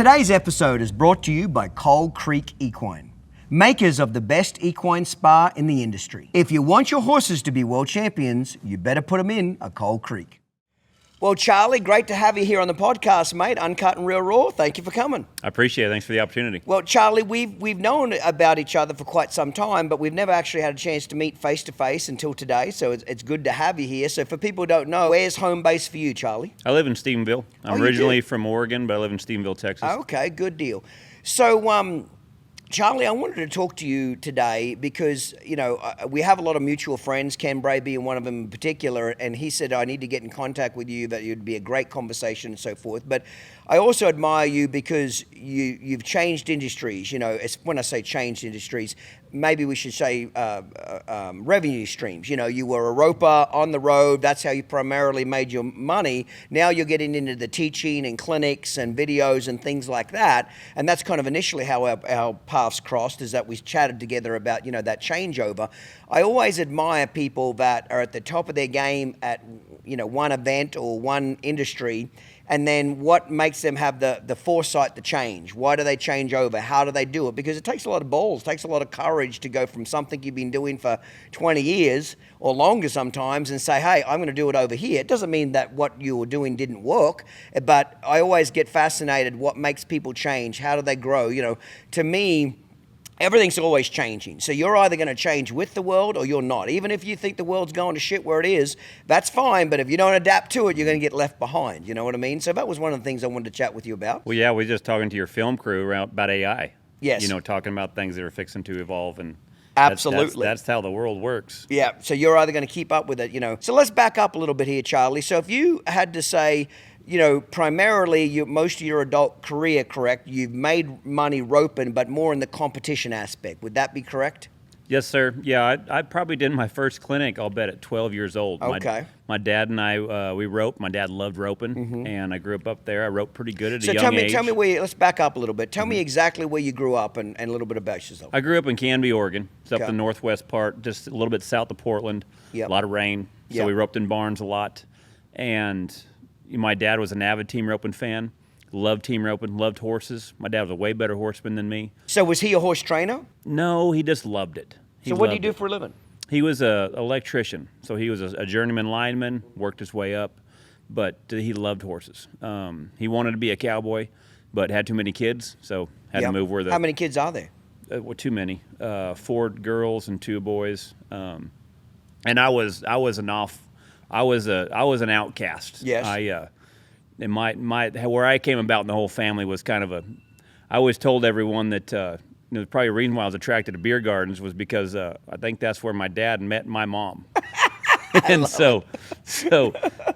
Today's episode is brought to you by Coal Creek Equine, makers of the best equine spa in the industry. If you want your horses to be world champions, you better put them in a Coal Creek. Well, Charlie, great to have you here on the podcast, mate. Uncut Real Raw. Thank you for coming. I appreciate it. Thanks for the opportunity. Well, Charlie, we've known about each other for quite some time, but we've never actually had a chance to meet face to face until today. So it's good to have you here. So for people who don't know, where's home base for you, Charlie? I live in Stephenville. I'm originally from Oregon, but I live in Stephenville, Texas. Okay, good deal. So, Charlie, I wanted to talk to you today because, you know, we have a lot of mutual friends, Ken Bray being one of them in particular, and he said, I need to get in contact with you, that you'd be a great conversation and so forth. But I also admire you because you've changed industries. You know, when I say changed industries, maybe we should say revenue streams. You know, you were a roper on the road. That's how you primarily made your money. Now you're getting into the teaching and clinics and videos and things like that. And that's kind of initially how our paths crossed, is that we chatted together about, you know, that changeover. I always admire people that are at the top of their game at, you know, one event or one industry, and then what makes them have the foresight to change. Why do they change over? How do they do it? Because it takes a lot of balls, it takes a lot of courage to go from something you've been doing for 20 years or longer sometimes and say, hey, I'm going to do it over here. It doesn't mean that what you were doing didn't work, but I always get fascinated what makes people change. How do they grow? You know, to me, everything's always changing. So you're either going to change with the world or you're not. Even if you think the world's going to shit where it is, that's fine. But if you don't adapt to it, you're going to get left behind. You know what I mean? So that was one of the things I wanted to chat with you about. Well, yeah, we were just talking to your film crew about AI. Yes. You know, talking about things that are fixing to evolve. And absolutely. That's how the world works. Yeah. So you're either going to keep up with it, you know. So let's back up a little bit here, Charlie. So if you had to say, you know, primarily most of your adult career, correct, you've made money roping, but more in the competition aspect. Would that be correct? Yes, sir. Yeah, I probably did my first clinic, I'll bet, at 12 years old. Okay. My dad and I, we roped. My dad loved roping, and I grew up there. I roped pretty good at a young age. Tell me where let's back up a little bit. Tell me exactly where you grew up and a little bit about yourself. I grew up in Canby, Oregon. It's up the northwest part, just a little bit south of Portland. Yep. A lot of rain, so we roped in barns a lot. And my dad was an avid team roping fan, loved team roping, loved horses. My dad was a way better horseman than me. So was he a horse trainer? No, he just loved it. So what did he do for a living? He was an electrician. So he was a journeyman lineman, worked his way up, but he loved horses. He wanted to be a cowboy, but had too many kids, so had to move where the... How many kids are there? Well, too many. 4 girls and 2 boys. And I was an outcast. Yes. And where I came about in the whole family was kind of I always told everyone that probably a reason why I was attracted to beer gardens was because I think that's where my dad met my mom. And so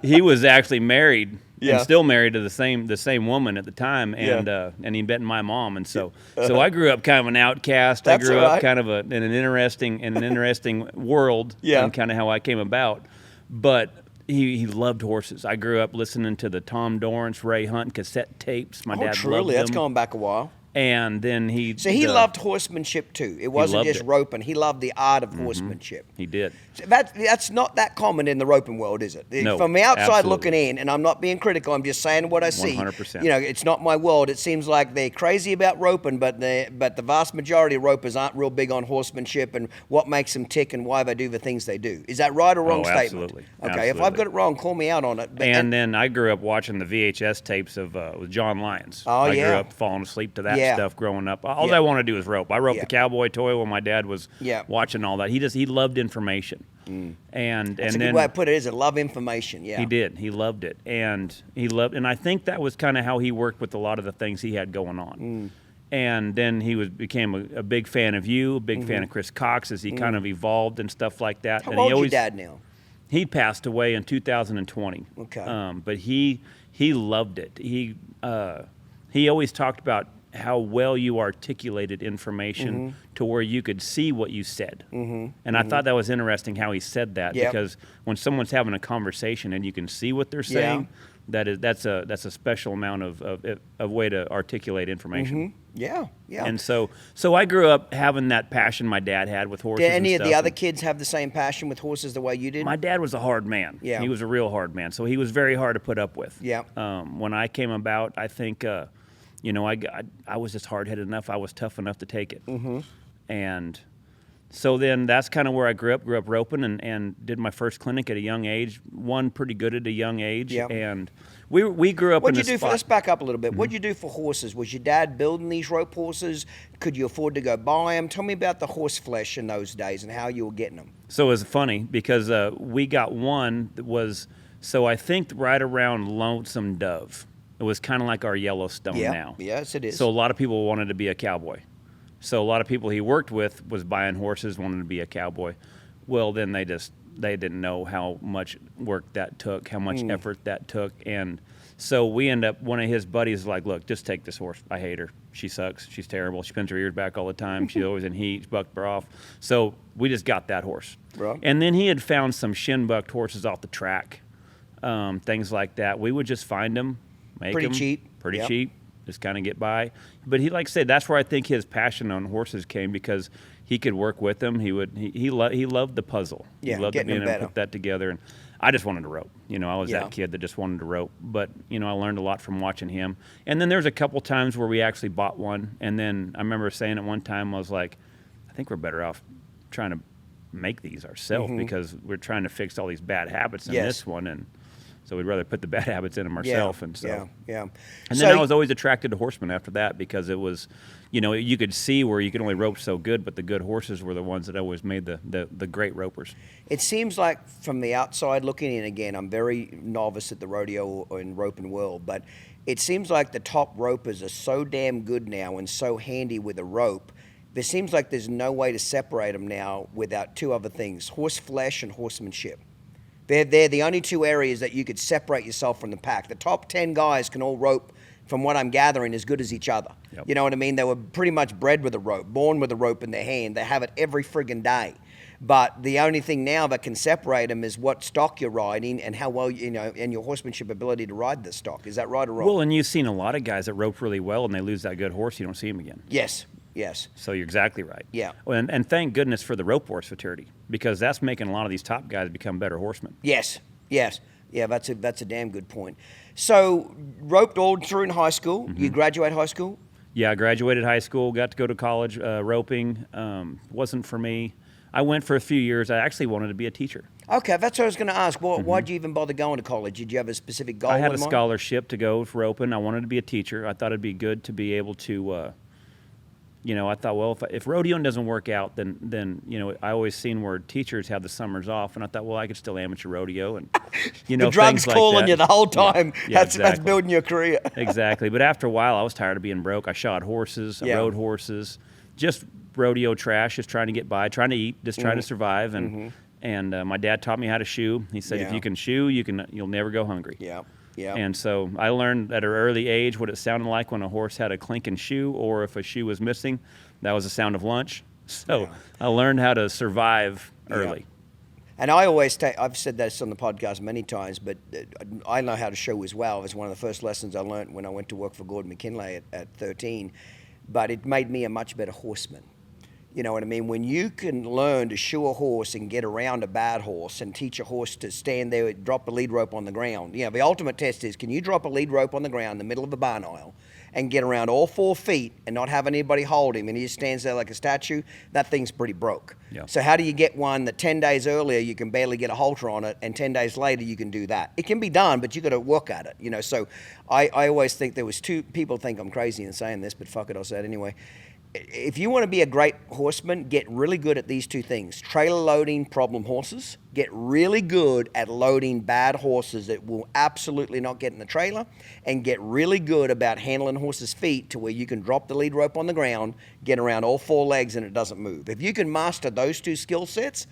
he was actually married and still married to the same woman at the time, and he met my mom, and so I grew up kind of an outcast. I grew up kind of in an interesting world, and kind of how I came about. But he loved horses. I grew up listening to the Tom Dorrance, Ray Hunt cassette tapes. My dad loved them. That's going back a while. And then he loved horsemanship too. It wasn't just roping. He loved the art of horsemanship. He did. So that's not that common in the roping world, is it? No, from the outside absolutely. looking in, and I'm not being critical, I'm just saying what I see. 100%. You know, it's not my world. It seems like they're crazy about roping, but the vast majority of ropers aren't real big on horsemanship and what makes them tick and why they do the things they do. Is that right or wrong statement? Absolutely. Okay, absolutely. if I've got it wrong, call me out on it. And then I grew up watching the VHS tapes of with John Lyons. Oh, I grew up falling asleep to that stuff growing up. All I wanted to do was rope. I roped the cowboy toy while my dad was watching all that. He loved information. And That's a then good way to put it, is it love information. Yeah. He did. He loved it. And I think that was kind of how he worked with a lot of the things he had going on. And then he became a big fan of you, a big fan of Chris Cox as he kind of evolved and stuff like that. How and old is your dad now? He passed away in 2020. Okay. But he loved it. He always talked about how well you articulated information to where you could see what you said. And I thought that was interesting how he said that, because when someone's having a conversation and you can see what they're saying, that's a special amount of way to articulate information. Yeah. And so I grew up having that passion my dad had with horses. Did any and of stuff. the other kids have the same passion with horses the way you did? My dad was a hard man. Yeah. He was a real hard man. So he was very hard to put up with. Yeah. When I came about, I think You know, I was just hard-headed enough. I was tough enough to take it. Mm-hmm. And so then that's kind of where I grew up roping and did my first clinic at a young age, won pretty good at a young age. Yep. And we grew up What'd in you a do spot. for, let's back up a little bit. Mm-hmm. What'd you do for horses? Was your dad building these rope horses? Could you afford to go buy them? Tell me about the horse flesh in those days and how you were getting them. So it was funny because we got one that was, so I think right around Lonesome Dove. It was kind of like our Yellowstone now. Yes, it is. So a lot of people wanted to be a cowboy. So a lot of people he worked with was buying horses, wanted to be a cowboy. Well, then they didn't know how much work that took, how much effort that took. And so we end up, one of his buddies was like, look, just take this horse. I hate her. She sucks. She's terrible. She pins her ears back all the time. She's always in heat. She bucked her off. So we just got that horse. Right. And then he had found some shin-bucked horses off the track, things like that. We would just find them, make Pretty them. cheap. Pretty Yep. cheap. Just kind of get by. But he, like I said, that's where I think his passion on horses came, because he could work with them. He loved the puzzle. Yeah, he loved getting being them able to better. put that together. And I just wanted to rope. You know, I was Yeah. that kid that just wanted to rope. But, you know, I learned a lot from watching him. And then there's a couple times where we actually bought one. And then I remember saying at one time, I was like, I think we're better off trying to make these ourselves, because we're trying to fix all these bad habits in Yes. this one. And so we'd rather put the bad habits in them ourselves. And so. Yeah. And So- then I was always attracted to horsemen after that, because it was, you know, you could see where you could only rope so good, but the good horses were the ones that always made the great ropers. It seems like from the outside looking in, again, I'm very novice at the rodeo and roping world, but it seems like the top ropers are so damn good now and so handy with a rope. There seems like there's no way to separate them now without two other things: horse flesh and horsemanship. They're the only two areas that you could separate yourself from the pack. The top 10 guys can all rope, from what I'm gathering, as good as each other. Yep. You know what I mean? They were pretty much bred with a rope, born with a rope in their hand. They have it every friggin' day. But the only thing now that can separate them is what stock you're riding and how well, you know, and your horsemanship ability to ride the stock. Is that right or wrong? Well, and you've seen a lot of guys that rope really well and they lose that good horse, you don't see them again. Yes. So you're exactly right. Yeah. Well, and thank goodness for the rope horse fraternity, because that's making a lot of these top guys become better horsemen. Yes. Yeah, that's a damn good point. So, roped all through in high school. You graduate high school? Yeah, I graduated high school, got to go to college. Roping wasn't for me. I went for a few years. I actually wanted to be a teacher. Okay, that's what I was going to ask. Well, why'd you even bother going to college? Did you have a specific goal I had in a mind? scholarship to go for roping. I wanted to be a teacher. I thought it'd be good to be able to, you know, I thought, well, if rodeoing doesn't work out, then you know, I always seen where teachers have the summers off, and I thought, well, I could still amateur rodeo, and you know, The drugs things like calling that. you the whole time. Yeah, That's exactly. building your career. Exactly. But after a while, I was tired of being broke. I shot horses, I Yeah. rode horses, just rodeo trash, just trying to get by, trying to eat, just trying to survive. And my dad taught me how to shoe. He said, Yeah. if you can shoe, you'll never go hungry. Yeah. And so I learned at an early age what it sounded like when a horse had a clinking shoe, or if a shoe was missing, that was the sound of lunch. So I learned how to survive early. And I always I've said this on the podcast many times, but I know how to show as well. It was one of the first lessons I learned when I went to work for Gordon McKinley at 13. But it made me a much better horseman. You know what I mean? When you can learn to shoe a horse and get around a bad horse and teach a horse to stand there, drop a lead rope on the ground. You know, the ultimate test is, can you drop a lead rope on the ground in the middle of a barn aisle and get around all 4 feet and not have anybody hold him and he just stands there like a statue? That thing's pretty broke. Yeah. So how do you get one that 10 days earlier you can barely get a halter on it, and 10 days later you can do that? It can be done, but you got to work at it. You know, so I always think there was two people think I'm crazy in saying this, but fuck it, I'll say it anyway. If you want to be a great horseman, get really good at these two things: trailer loading problem horses. Get really good at loading bad horses that will absolutely not get in the trailer, and get really good about handling horses' feet to where you can drop the lead rope on the ground, get around all 4 legs, and it doesn't move. If you can master those two skill sets,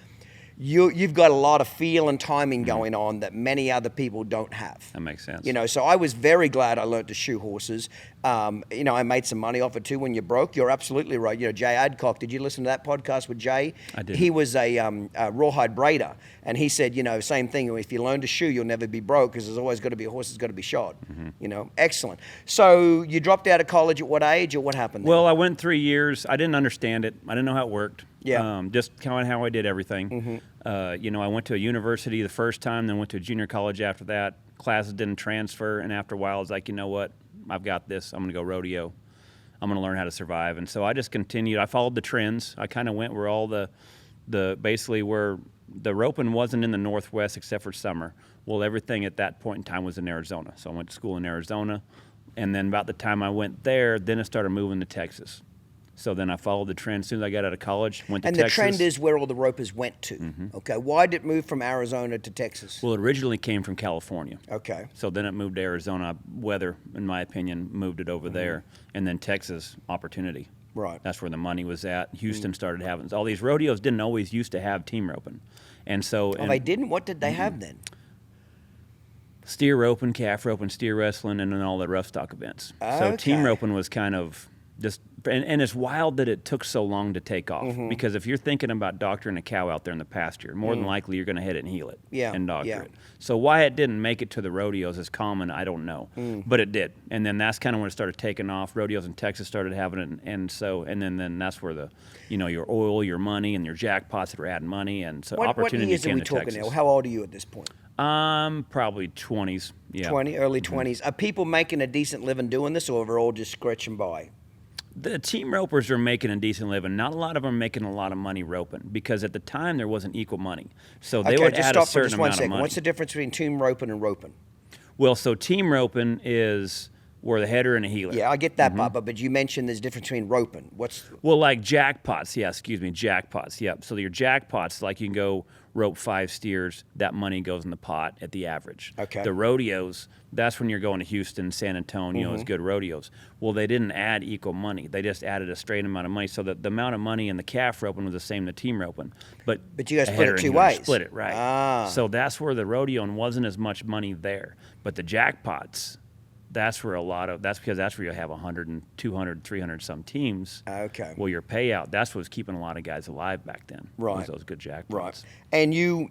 you've got a lot of feel and timing going on that many other people don't have. That makes sense. You know, so I was very glad I learned to shoe horses. You know, I made some money off it too when you're broke. You're absolutely right. You know, Jay Adcock, did you listen to that podcast with Jay? I did. He was a rawhide braider, and he said, you know, same thing. If you learn to shoe, you'll never be broke, because there's always got to be a horse that's got to be shod. You know, excellent. So you dropped out of college at what age, or what happened? Well, I went 3 years. I didn't understand it. I didn't know how it worked. Yeah. Just kind of how I did everything. You know, I went to a university the first time, then went to a junior college after that. Classes didn't transfer, and after a while, I was like, you know what? I've got this. I'm going to go rodeo. I'm going to learn how to survive. And so I just continued. I followed the trends. I kind of went where all basically where the roping wasn't in the Northwest except for summer. Well, everything at that point in time was in Arizona. So I went to school in Arizona. And then about the time I went there, then it started moving to Texas. So then I followed the trend. As soon as I got out of college, went to Texas. And the trend is where all the ropers went to. Mm-hmm. Okay. Why did it move from Arizona to Texas? Well, it originally came from California. Okay. So then it moved to Arizona. Weather, in my opinion, moved it over there. And then Texas, opportunity. Right. That's where the money was at. Houston started having all these rodeos. Didn't always used to have team roping, and so they didn't. What did they have then? Steer roping, calf roping, steer wrestling, and then all the rough stock events. Okay. So team roping was kind of just, and it's wild that it took so long to take off, because if you're thinking about doctoring a cow out there in the pasture, more than likely you're going to hit it and heel it and doctor it. So why it didn't make it to the rodeos is common, I don't know, but it did. And then that's kind of when it started taking off. Rodeos in Texas started having it, and then that's where the, your oil, your money, and your jackpots that were adding money, and so opportunity What years came are we to talking Texas. now? How old are you at this point? Probably 20s. Yeah. Early 20s. Are people making a decent living doing this, or are they all just scratching by? The team ropers are making a decent living. Not a lot of them are making a lot of money roping, because at the time there wasn't equal money. So they would add a certain amount of money. What's the difference between team roping and roping? Well, so team roping is where the header and a heeler. Yeah, I get that part, but you mentioned there's a difference between roping. Well, like jackpots. Yeah, jackpots. Yep. So your jackpots, like you can go rope 5 steers, that money goes in the pot at the average. Okay. The rodeos, that's when you're going to Houston, San Antonio, it's good rodeos. Well, they didn't add equal money. They just added a straight amount of money. So that the amount of money in the calf roping was the same as the team roping. But you guys split it 2 ways. Split it, right. Ah. So that's where the rodeo wasn't as much money there. But the jackpots, that's where that's because that's where you have 100 and 200, 300 some teams. Okay. Well, your payout, that's what was keeping a lot of guys alive back then. Right. Was those good jackpots. Right. And you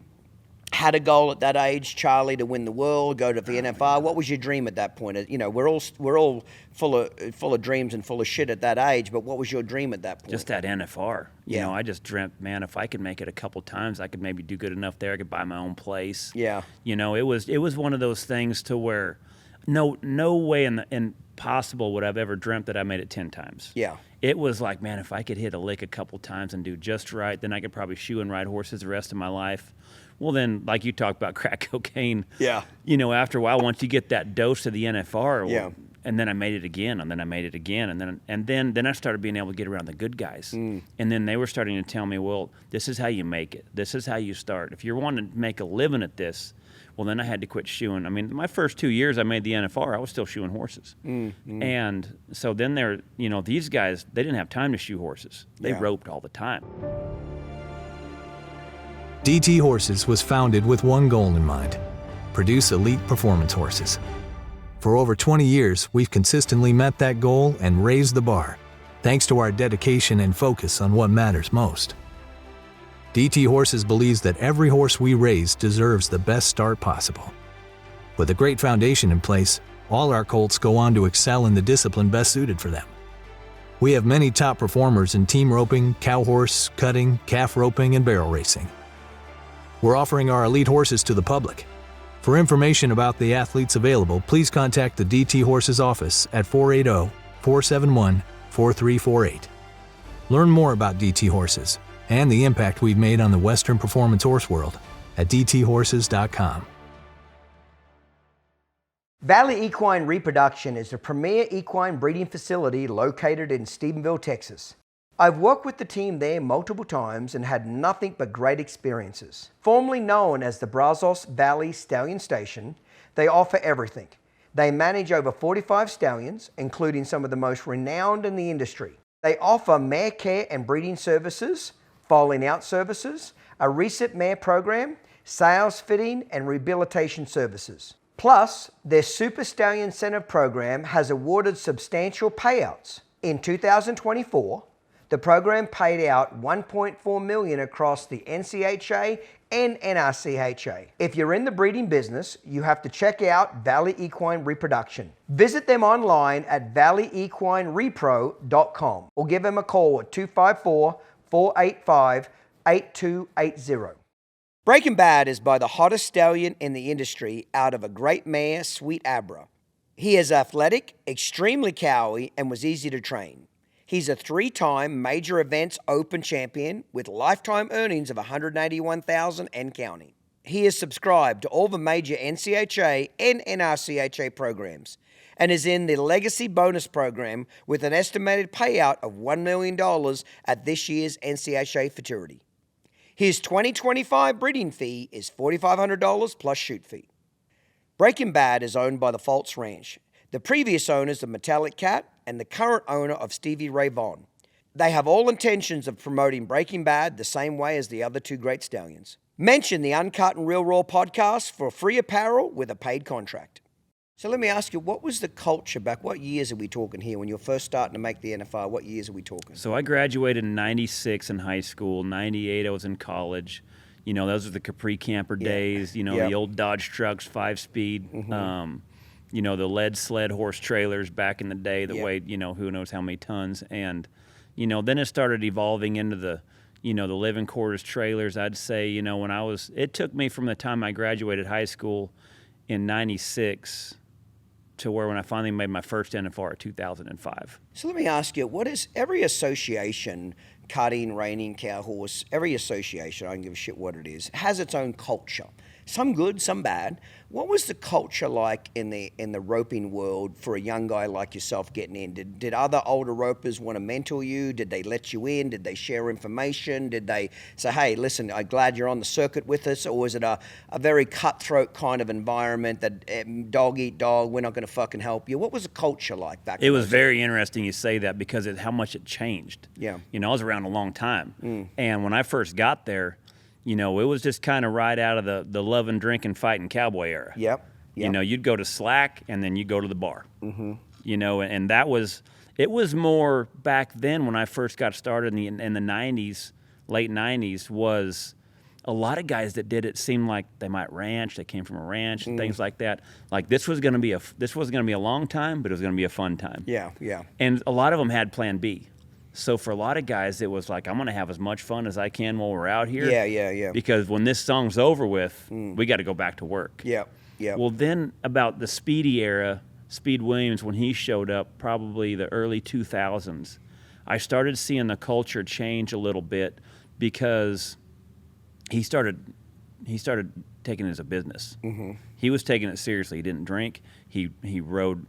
had a goal at that age, Charlie, to win the world, go to the NFR. What was your dream at that point? We're all full of dreams and full of shit at that age, but what was your dream at that point? Just that NFR. I just dreamt, man, if I could make it a couple times, I could maybe do good enough there. I could buy my own place. Yeah. It was one of those things to where no way in possible would I've ever dreamt that I made it 10 times. Yeah. It was like, man, if I could hit a lick a couple times and do just right, then I could probably shoe and ride horses the rest of my life. Well, then, like you talked about crack cocaine. Yeah. After a while, once you get that dose of the NFR, yeah. And then I made it again, and then I made it again, and then I started being able to get around the good guys. And then they were starting to tell me, well, this is how you make it. This is how you start. If you're wanting to make a living at this, well, then I had to quit shoeing. I mean, my first 2 years I made the NFR, I was still shoeing horses. And so then these guys, they didn't have time to shoe horses. They roped all the time. DT Horses was founded with one goal in mind: produce elite performance horses. For over 20 years, we've consistently met that goal and raised the bar, thanks to our dedication and focus on what matters most. DT Horses believes that every horse we raise deserves the best start possible. With a great foundation in place, all our colts go on to excel in the discipline best suited for them. We have many top performers in team roping, cow horse, cutting, calf roping, and barrel racing. We're offering our elite horses to the public. For information about the athletes available, please contact the DT Horses office at 480-471-4348. Learn more about DT Horses and the impact we've made on the Western performance horse world at dthorses.com. Valley Equine Reproduction is a premier equine breeding facility located in Stephenville, Texas. I've worked with the team there multiple times and had nothing but great experiences. Formerly known as the Brazos Valley Stallion Station, they offer everything. They manage over 45 stallions, including some of the most renowned in the industry. They offer mare care and breeding services, foaling out services, a recent mare program, sales fitting and rehabilitation services. Plus, their Super Stallion Center program has awarded substantial payouts. In 2024, the program paid out $1.4 million across the NCHA and NRCHA. If you're in the breeding business, you have to check out Valley Equine Reproduction. Visit them online at valleyequinerepro.com or give them a call at 254-485-8280. Breaking Bad is by the hottest stallion in the industry out of a great mare, Sweet Abra. He is athletic, extremely cowy, and was easy to train. He's a 3-time major events open champion with lifetime earnings of $181,000 and counting. He is subscribed to all the major NCHA and NRCHA programs and is in the Legacy Bonus Program with an estimated payout of $1 million at this year's NCHA Futurity. His 2025 breeding fee is $4,500 plus shoot fee. Breaking Bad is owned by the Fultz Ranch, the previous owners of Metallic Cat and the current owner of Stevie Ray Vaughan. They have all intentions of promoting Breaking Bad the same way as the other 2 great stallions. Mention the Uncut and Real Raw podcast for free apparel with a paid contract. So let me ask you, what was the culture back? What years are we talking here when you're first starting to make the NFL? What years are we talking? So I graduated in 96 in high school. 98 I was in college. You know, those are the Capri Camper days. You know, the old Dodge trucks, 5-speed. You know, the lead sled horse trailers back in the day that weighed, you know, who knows how many tons. And, you know, then it started evolving into the, you know, the living quarters trailers. I'd say, you know, it took me from the time I graduated high school in 96 to where when I finally made my first NFR in 2005. So let me ask you, what is every association, cutting, reining, cow, horse, every association, I don't give a shit what it is, has its own culture. Some good, some bad. What was the culture like in the roping world for a young guy like yourself getting in? Did other older ropers want to mentor you? Did they let you in? Did they share information? Did they say, hey, listen, I'm glad you're on the circuit with us? Or was it a very cutthroat kind of environment that dog eat dog, we're not going to fucking help you? What was the culture like back then? It was very interesting you say that because of how much it changed. Yeah. You know, I was around a long time. And when I first got there, you know, it was just kind of right out of the loving, drinking, fighting cowboy era. Yep. You know, you'd go to slack and then you'd go to the bar. You know, and it was more back then when I first got started in the 90s, late 90s, was a lot of guys that did it seemed like they might ranch, they came from a ranch and things like that. Like this was going to be a long time, but it was going to be a fun time. Yeah. And a lot of them had plan B. So for a lot of guys, it was like, I'm going to have as much fun as I can while we're out here. Yeah. Because when this song's over with, we got to go back to work. Yeah. Well, then about the Speedy era, Speed Williams, when he showed up, probably the early 2000s, I started seeing the culture change a little bit because he started taking it as a business. He was taking it seriously. He didn't drink. He rode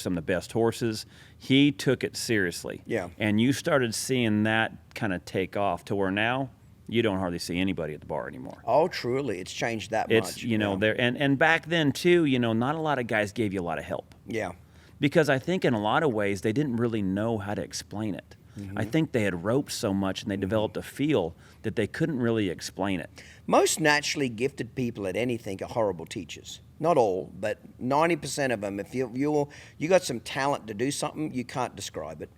some of the best horses. He took it seriously. Yeah. And you started seeing that kind of take off to where now you don't hardly see anybody at the bar anymore. Oh, truly, it's changed that much. It's, you know, there and back then too, you know, not a lot of guys gave you a lot of help. Yeah. Because I think in a lot of ways they didn't really know how to explain it. I think they had roped so much and they developed a feel that they couldn't really explain it. Most naturally gifted people at anything are horrible teachers. Not all, but 90% of them. If you got some talent to do something, you can't describe it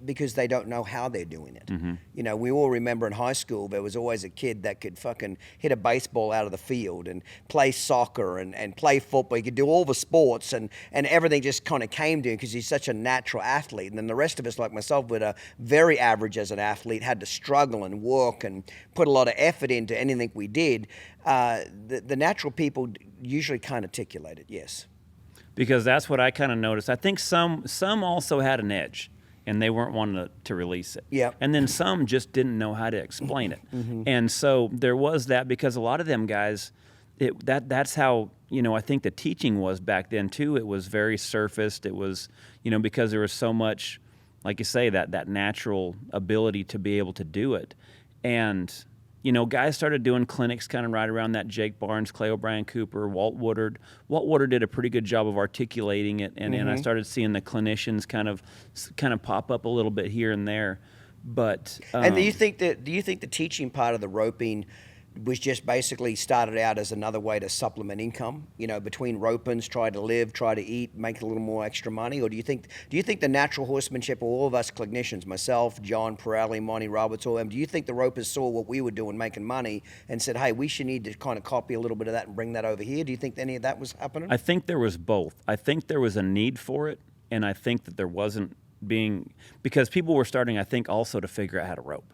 because they don't know how they're doing it. You know, we all remember in high school there was always a kid that could fucking hit a baseball out of the field and play soccer and play football. He could do all the sports and everything just kind of came to him because he's such a natural athlete. And then the rest of us, like myself, were very average as an athlete, had to struggle and work and put a lot of effort into anything we did. The natural people usually can't articulate it, yes. Because that's what I kind of noticed. I think some also had an edge, and they weren't wanting to release it. Yeah. And then some just didn't know how to explain it. And so there was that because a lot of them guys, that's how, you know, I think the teaching was back then too. It was very surfaced. It was, you know, because there was so much, like you say, that natural ability to be able to do it. And you know, guys started doing clinics kind of right around that. Jake Barnes, Clay O'Brien Cooper, Walt Woodard. Walt Woodard did a pretty good job of articulating it, and I started seeing the clinicians kind of pop up a little bit here and there. But and do you think the teaching part of the roping was just basically started out as another way to supplement income, you know, between ropings, try to live, try to eat, make a little more extra money? Or do you think the natural horsemanship, all of us clinicians, myself, John Pirelli, Monty Roberts, all of them, do you think the ropers saw what we were doing, making money, and said, hey, we should need to kind of copy a little bit of that and bring that over here? Do you think any of that was happening? I think there was both. I think there was a need for it, and I think that there wasn't because people were starting, I think, also to figure out how to rope.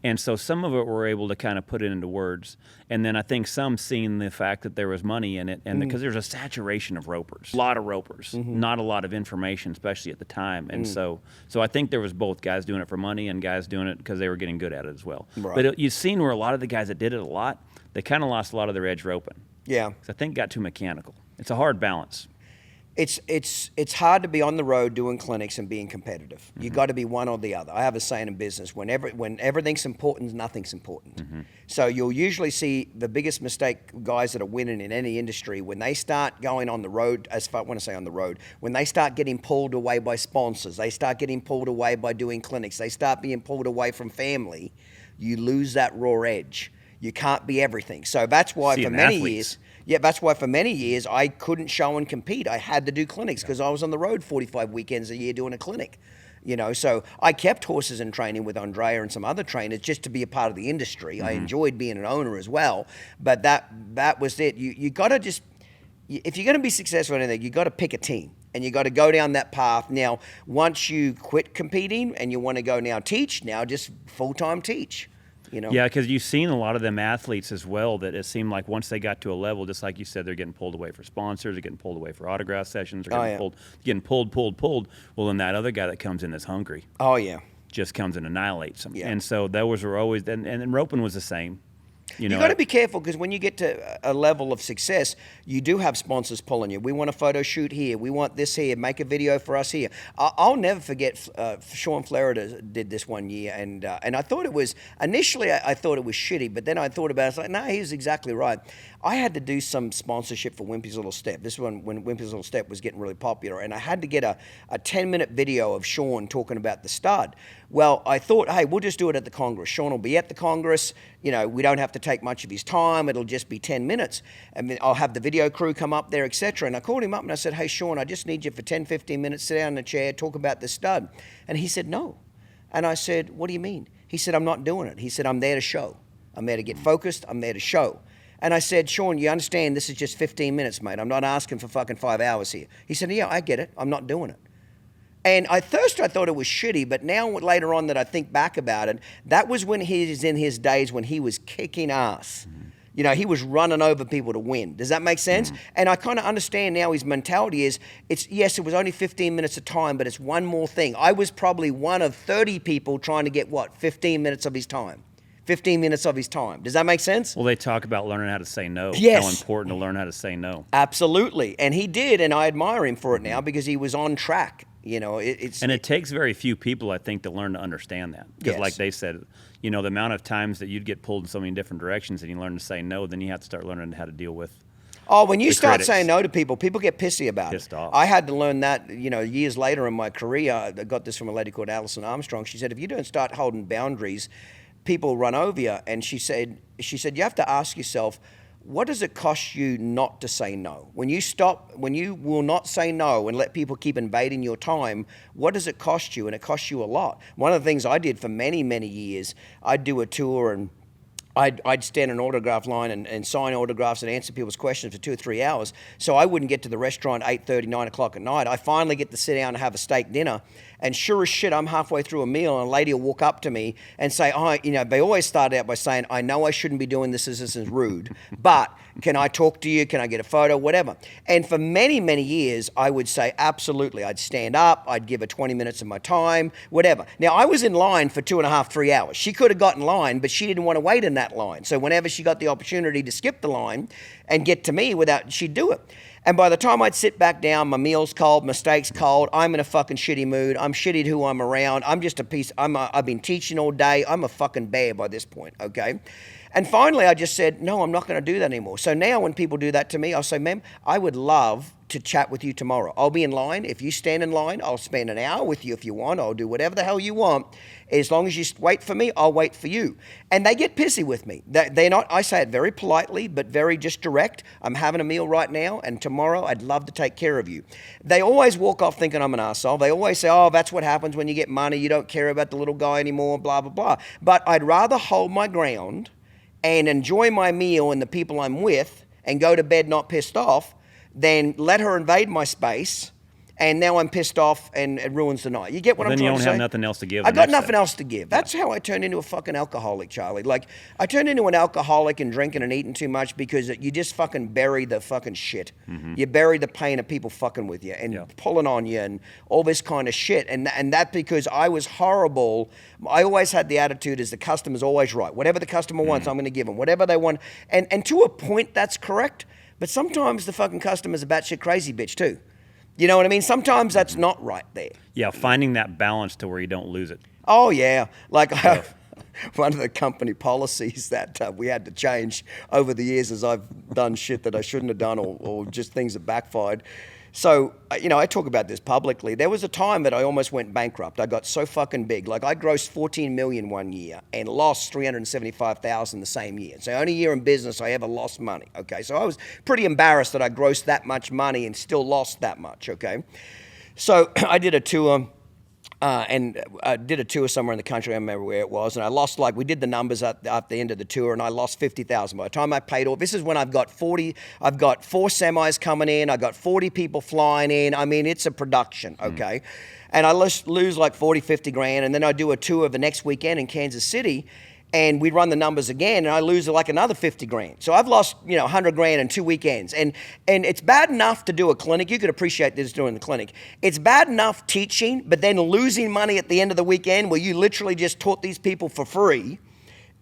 And so some of it were able to kind of put it into words. And then I think some seeing the fact that there was money in it, and because there's a saturation of ropers, a lot of ropers, not a lot of information, especially at the time. And so I think there was both guys doing it for money and guys doing it because they were getting good at it as well. Right. But you've seen where a lot of the guys that did it a lot, they kind of lost a lot of their edge roping. Yeah. 'Cause I think it got too mechanical. It's a hard balance. It's hard to be on the road doing clinics and being competitive. You got to be one or the other. I have a saying in business: when everything's important, nothing's important. So you'll usually see the biggest mistake guys that are winning in any industry when they start going on the road. When I say on the road, when they start getting pulled away by sponsors, they start getting pulled away by doing clinics, they start being pulled away from family. You lose that raw edge. You can't be everything. So that's why for many years. Yeah, that's why for many years I couldn't show and compete. I had to do clinics because I was on the road 45 weekends a year doing a clinic. So I kept horses in training with Andrea and some other trainers just to be a part of the industry. I enjoyed being an owner as well, but that was it. You got to just, if you're going to be successful in anything, you got to pick a team and you got to go down that path. Now, once you quit competing and you want to go now teach, now just full-time teach. Yeah, because you've seen a lot of them athletes as well that it seemed like once they got to a level, just like you said, they're getting pulled away for sponsors, they're getting pulled away for autograph sessions, they're getting pulled. Well, then that other guy that comes in that's hungry. Oh, yeah. Just comes and annihilates them. Yeah. And so those were always, and roping was the same. You got to be careful because when you get to a level of success, you do have sponsors pulling you. We want a photo shoot here. We want this here. Make a video for us here. I'll never forget Sean Florida did this one year, and I thought it was initially I thought it was shitty, but then I thought about it. I was like, no, he was exactly right. I had to do some sponsorship for Wimpy's Little Step. This one when Wimpy's Little Step was getting really popular, and I had to get a 10-minute video of Sean talking about the stud. Well, I thought, hey, we'll just do it at the Congress. Sean will be at the Congress. We don't have to take much of his time. It'll just be 10 minutes. And then I'll have the video crew come up there, etc. And I called him up and I said, hey, Sean, I just need you for 10, 15 minutes, sit down in a chair, talk about the stud. And he said, no. And I said, what do you mean? He said, I'm not doing it. He said, I'm there to show. I'm there to get focused. I'm there to show. And I said, Sean, you understand this is just 15 minutes, mate. I'm not asking for fucking 5 hours here. He said, yeah, I get it. I'm not doing it. And at first I thought it was shitty, but now later on that I think back about it, that was when he was in his days when he was kicking ass. He was running over people to win. Does that make sense? And I kind of understand now his mentality is, yes, it was only 15 minutes of time, but it's one more thing. I was probably one of 30 people trying to get, 15 minutes of his time. 15 minutes of his time. Does that make sense? Well, they talk about learning how to say no. Yes. How important to learn how to say no. Absolutely. And he did, and I admire him for it now because he was on track. It takes very few people, I think, to learn to understand that. Because like they said, the amount of times that you'd get pulled in so many different directions and you learn to say no, then you have to start learning how to deal with when you start critics. Saying no to people get pissy about Pissed it. off. I had to learn that, years later in my career. I got this from a lady called Alison Armstrong. She said, if you don't start holding boundaries, people run over you. And she said, you have to ask yourself, what does it cost you not to say no? When you will not say no and let people keep invading your time, what does it cost you? And it costs you a lot. One of the things I did for many, many years, I'd do a tour and I'd stand in an autograph line and sign autographs and answer people's questions for 2 or 3 hours. So I wouldn't get to the restaurant 8:30, 9 o'clock at night. I finally get to sit down and have a steak dinner. And sure as shit, I'm halfway through a meal and a lady will walk up to me and say, they always start out by saying, I know I shouldn't be doing this. This is rude, but can I talk to you? Can I get a photo? Whatever. And for many, many years, I would say, absolutely. I'd stand up. I'd give her 20 minutes of my time, whatever. Now, I was in line for 2.5, 3 hours. She could have got in line, but she didn't want to wait in that line. So whenever she got the opportunity to skip the line and get to me she'd do it. And by the time I'd sit back down, my meal's cold, my steak's cold, I'm in a fucking shitty mood, I'm shitty to who I'm around, I'm just a piece, I've been teaching all day, I'm a fucking bear by this point, okay? And finally I just said, no, I'm not going to do that anymore. So now when people do that to me, I'll say, ma'am, I would love to chat with you tomorrow. I'll be in line. If you stand in line, I'll spend an hour with you if you want. I'll do whatever the hell you want. As long as you wait for me, I'll wait for you. And they get pissy with me. They're not, I say it very politely, but very just direct. I'm having a meal right now, and tomorrow I'd love to take care of you. They always walk off thinking I'm an arsehole. They always say, oh, that's what happens when you get money. You don't care about the little guy anymore, blah, blah, blah. But I'd rather hold my ground and enjoy my meal and the people I'm with and go to bed not pissed off than let her invade my space and now I'm pissed off, and it ruins the night. You get what I'm trying to say? Then you don't have nothing else to give. I got nothing else to give. That's how I turned into a fucking alcoholic, Charlie. Like, I turned into an alcoholic and drinking and eating too much because you just fucking bury the fucking shit. You bury the pain of people fucking with you and pulling on you and all this kind of shit. And that because I was horrible. I always had the attitude is the customer's always right. Whatever the customer wants, I'm going to give them. Whatever they want. And to a point, that's correct. But sometimes the fucking customer's a batshit crazy bitch too. You know what I mean? Sometimes that's not right there. Yeah, finding that balance to where you don't lose it. Oh, yeah. Like one of the company policies that we had to change over the years as I've done shit that I shouldn't have done or just things that backfired. So, I talk about this publicly. There was a time that I almost went bankrupt. I got so fucking big. Like, I grossed $14 million one year and lost $375,000 the same year. So, only year in business I ever lost money, okay? So, I was pretty embarrassed that I grossed that much money and still lost that much, okay? So, I did a tour. And I did a tour somewhere in the country, I don't remember where it was, and I lost, we did the numbers at the end of the tour, and I lost $50,000. By the time I paid all, this is when I've got 4 semis coming in, I've got 40 people flying in, I mean, it's a production, okay? And I lose like 40, 50 grand, and then I do a tour the next weekend in Kansas City, and we run the numbers again, and I lose like another 50 grand. So I've lost, 100 grand in 2 weekends. And it's bad enough to do a clinic. You could appreciate this doing the clinic. It's bad enough teaching, but then losing money at the end of the weekend where you literally just taught these people for free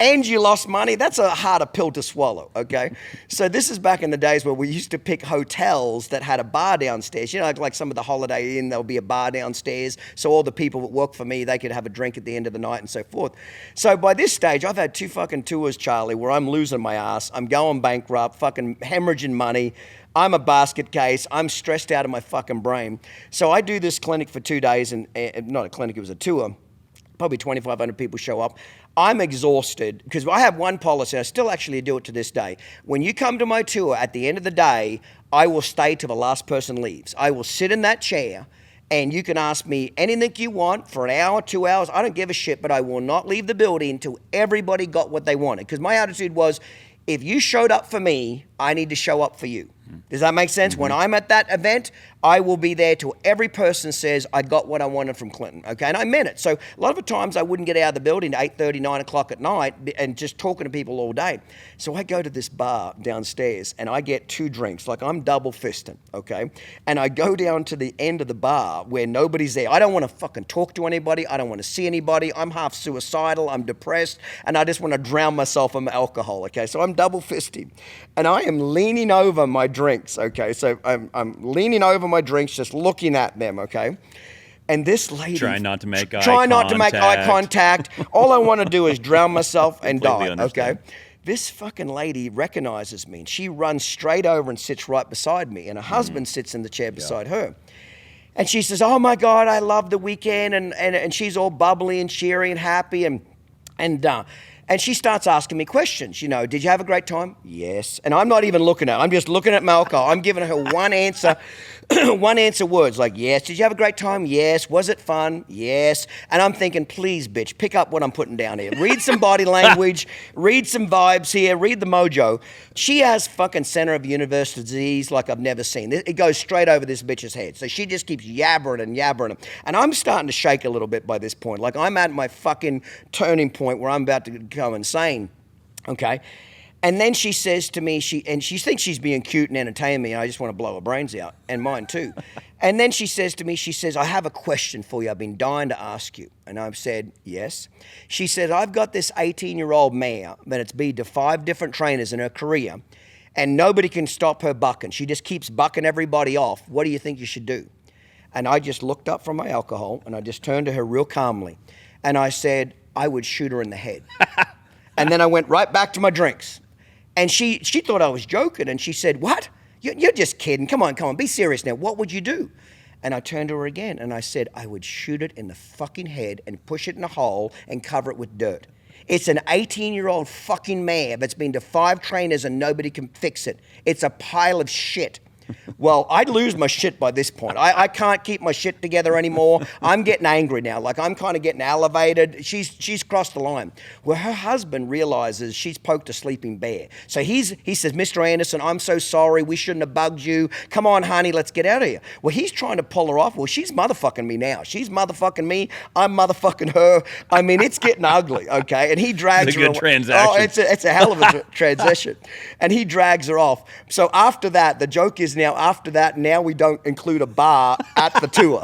and you lost money. That's a harder pill to swallow, okay? So this is back in the days where we used to pick hotels that had a bar downstairs. Like some of the Holiday Inn, there'll be a bar downstairs. So all the people that work for me, they could have a drink at the end of the night and so forth. So by this stage, I've had 2 fucking tours, Charlie, where I'm losing my ass. I'm going bankrupt, fucking hemorrhaging money. I'm a basket case. I'm stressed out of my fucking brain. So I do this clinic for 2 days, and not a clinic, it was a tour. Probably 2,500 people show up. I'm exhausted because I have one policy. I still actually do it to this day. When you come to my tour, at the end of the day, I will stay till the last person leaves. I will sit in that chair and you can ask me anything you want for an hour, 2 hours. I don't give a shit, but I will not leave the building until everybody got what they wanted. Because my attitude was, if you showed up for me, I need to show up for you. Does that make sense? When I'm at that event, I will be there till every person says, I got what I wanted from Clinton, okay? And I meant it. So a lot of the times I wouldn't get out of the building at 8:30, 9 o'clock at night and just talking to people all day. So I go to this bar downstairs and I get 2 drinks, like I'm double fisting, okay? And I go down to the end of the bar where nobody's there. I don't want to fucking talk to anybody. I don't want to see anybody. I'm half suicidal. I'm depressed. And I just want to drown myself in alcohol, okay? So I'm double fisting. And I am leaning over my drinks, okay? So I'm leaning over my drinks, just looking at them, okay? And this lady... Trying not to make eye contact. All I want to do is drown myself and die, understand. okay? This fucking lady recognizes me, and she runs straight over and sits right beside me, and her husband sits in the chair beside her. And she says, oh my God, I love the weekend, and she's all bubbly and cheery and happy, and she starts asking me questions. Did you have a great time? Yes. And I'm not even looking at her. I'm just looking at my alcohol. I'm giving her one answer, one answer words like, yes. Did you have a great time? Yes. Was it fun? Yes. And I'm thinking, please, bitch, pick up what I'm putting down here. Read some body language. Read some vibes here. Read the mojo. She has fucking center of universe disease like I've never seen. It goes straight over this bitch's head. So she just keeps yabbering and yabbering. And I'm starting to shake a little bit by this point. Like I'm at my fucking turning point where I'm about to go insane, okay? And then she says to me, she thinks she's being cute and entertaining me, and I just want to blow her brains out, and mine too. And then she says to me, I have a question for you. I've been dying to ask you. And I've said, yes. She said, I've got this 18-year-old mare that it's been to 5 different trainers in her career, and nobody can stop her bucking. She just keeps bucking everybody off. What do you think you should do? And I just looked up from my alcohol, and I just turned to her real calmly, and I said, I would shoot her in the head. And then I went right back to my drinks. And she thought I was joking, and she said, what? You're just kidding. Come on, be serious now. What would you do? And I turned to her again, and I said, I would shoot it in the fucking head and push it in a hole and cover it with dirt. It's an 18-year-old fucking mare that's been to 5 trainers and nobody can fix it. It's a pile of shit. Well, I'd lose my shit by this point. I can't keep my shit together anymore. I'm getting angry now. Like, I'm kind of getting elevated. She's crossed the line. Well, her husband realizes she's poked a sleeping bear. So he says, Mr. Anderson, I'm so sorry. We shouldn't have bugged you. Come on, honey, let's get out of here. Well, he's trying to pull her off. Well, she's motherfucking me now. She's motherfucking me. I'm motherfucking her. I mean, it's getting ugly, okay? And he drags her It's a good transaction. Oh, it's a hell of a transition. And he drags her off. So after that, the joke is now after that, now we don't include a bar at the tour.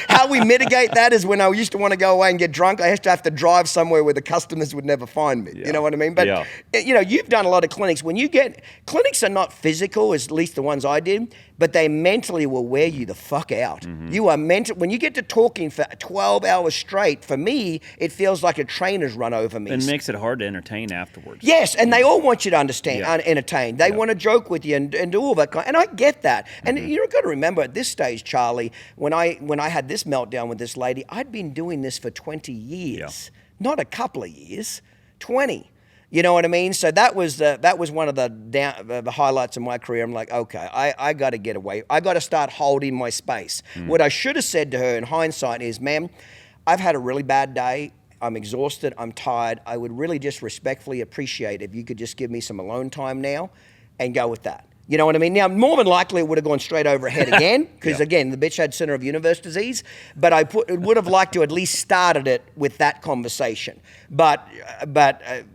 How we mitigate that is when I used to want to go away and get drunk, I used to have to drive somewhere where the customers would never find me. You know what I mean? But, you know, you've done a lot of clinics. When you get, clinics are not physical, at least the ones I did, but they mentally will wear you the fuck out. You are when you get to talking for 12 hours straight, for me, it feels like a trainer's run over me. It makes it hard to entertain afterwards. Yes, and they all want you to understand, entertain. They want to joke with you and do all that and I get that. And you've got to remember at this stage, Charlie, when I had this meltdown with this lady, I'd been doing this for 20 years. Not a couple of years, 20. You know what I mean? So that was one of the highlights of my career. I'm like, okay, I got to get away. I got to start holding my space. What I should have said to her in hindsight is, ma'am, I've had a really bad day. I'm exhausted. I'm tired. I would really just respectfully appreciate if you could just give me some alone time now and go with that. You know what I mean? Now, more than likely, it would have gone straight over her head again, because, again, the bitch had center of universe disease. But would have liked to at least started it with that conversation. But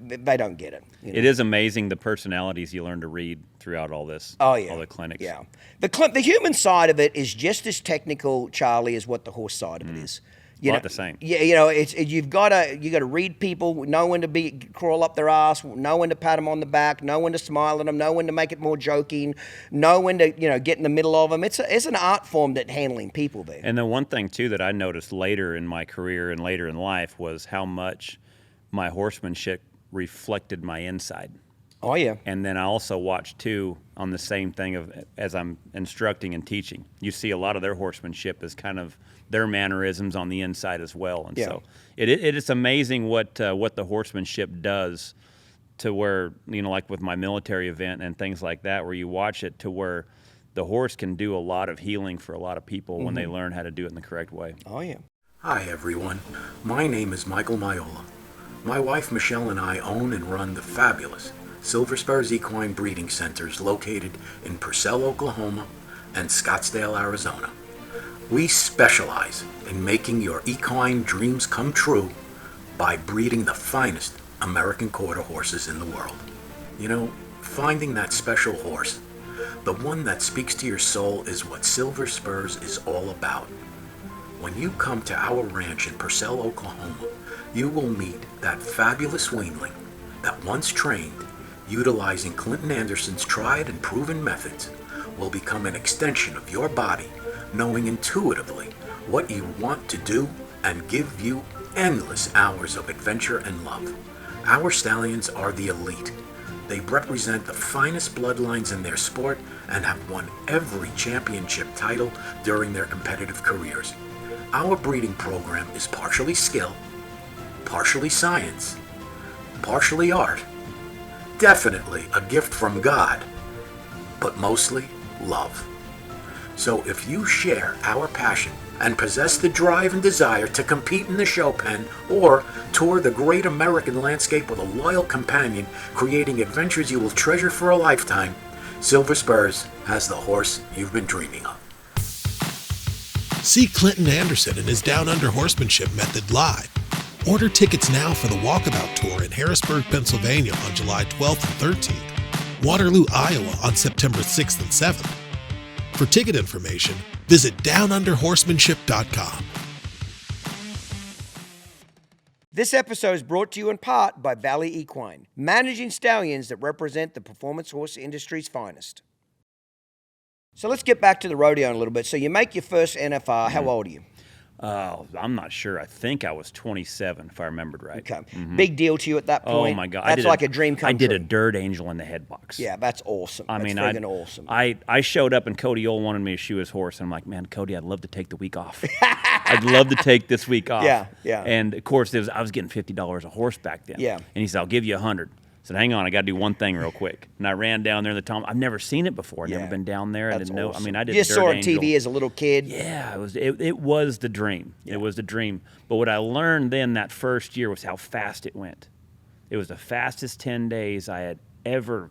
they don't get it. You know? It is amazing the personalities you learn to read throughout all this. Oh, yeah. All the clinics. Yeah. The human side of it is just as technical, Charlie, as what the horse side of it is. Not the same. Yeah, you know, you've got to read people, know when to crawl up their ass, know when to pat them on the back, know when to smile at them, know when to make it more joking, know when to get in the middle of them. It's an art form that handling people there. And the one thing too that I noticed later in my career and later in life was how much my horsemanship reflected my inside. Oh yeah. And then I also watched too on the same thing as I'm instructing and teaching. You see a lot of their horsemanship as kind of their mannerisms on the inside as well. And so it is amazing what the horsemanship does to where, like with my military event and things like that, where you watch it to where the horse can do a lot of healing for a lot of people when they learn how to do it in the correct way. Oh yeah. Hi everyone, my name is Michael Miola. My wife Michelle and I own and run the fabulous Silver Spurs Equine Breeding Centers located in Purcell, Oklahoma and Scottsdale, Arizona. We specialize in making your equine dreams come true by breeding the finest American quarter horses in the world. Finding that special horse, the one that speaks to your soul, is what Silver Spurs is all about. When you come to our ranch in Purcell, Oklahoma, you will meet that fabulous weanling that once trained, utilizing Clinton Anderson's tried and proven methods, will become an extension of your body, knowing intuitively what you want to do and give you endless hours of adventure and love. Our stallions are the elite. They represent the finest bloodlines in their sport and have won every championship title during their competitive careers. Our breeding program is partially skill, partially science, partially art, definitely a gift from God, but mostly love. So if you share our passion and possess the drive and desire to compete in the show pen or tour the great American landscape with a loyal companion, creating adventures you will treasure for a lifetime, Silver Spurs has the horse you've been dreaming of. See Clinton Anderson and his Down Under Horsemanship method live. Order tickets now for the Walkabout Tour in Harrisburg, Pennsylvania on July 12th and 13th, Waterloo, Iowa on September 6th and 7th. For ticket information, visit downunderhorsemanship.com. This episode is brought to you in part by Valley Equine, managing stallions that represent the performance horse industry's finest. So let's get back to the rodeo in a little bit. So you make your first NFR. How old are you? I'm not sure. I think I was 27, if I remembered right. Okay. Big deal to you at that point? Oh, my God. That's like a dream come true. I did a dirt angel in the head box. Yeah, that's awesome. That's friggin' awesome. I showed up and Cody Ohl wanted me to shoe his horse. And I'm like, man, Cody, I'd love to take the week off. I'd love to take this week off. Yeah. And, of course, I was getting $50 a horse back then. Yeah. And he said, I'll give you $100. said, hang on, I got to do one thing real quick. And I ran down there in the Tom. I've never seen it before. I've never been down there. I didn't know. Awesome. I mean, I did. You just Dirt saw it on Angel. TV as a little kid. Yeah, it was the dream. It was the dream. But what I learned then that first year was how fast it went. It was the fastest 10 days I had ever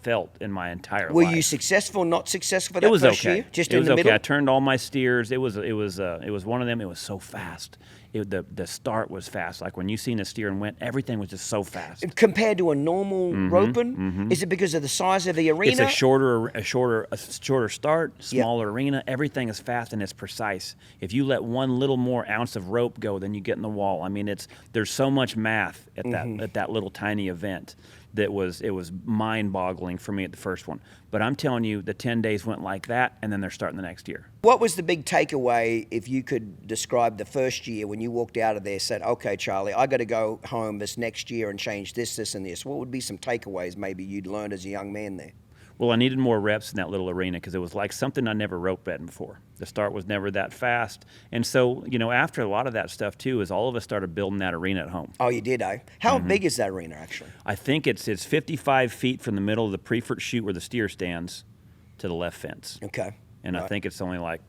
felt in my entire life. Were you successful, not successful for that first year? Just it in was the okay. middle? I turned all my steers. It was one of them. It was so fast. The start was fast. Like when you seen a steer and went, everything was just so fast. Compared to a normal roping? Is it because of the size of the arena? It's a shorter start, smaller arena. Everything is fast and it's precise. If you let one little more ounce of rope go, then you get in the wall. I mean, there's so much math at that little tiny event that it was mind-boggling for me at the first one. But I'm telling you, the 10 days went like that, and then they're starting the next year. What was the big takeaway, if you could describe the first year when you walked out of there, said, okay, Charlie, I got to go home this next year and change this, this, and this? What would be some takeaways maybe you'd learned as a young man there? Well, I needed more reps in that little arena because it was like something I never rope betting before. The start was never that fast. And so, after a lot of that stuff, too, is all of us started building that arena at home. Oh, you did, eh? How big is that arena, actually? I think it's 55 feet from the middle of the pre-foot chute where the steer stands to the left fence. Okay. And I think it's only like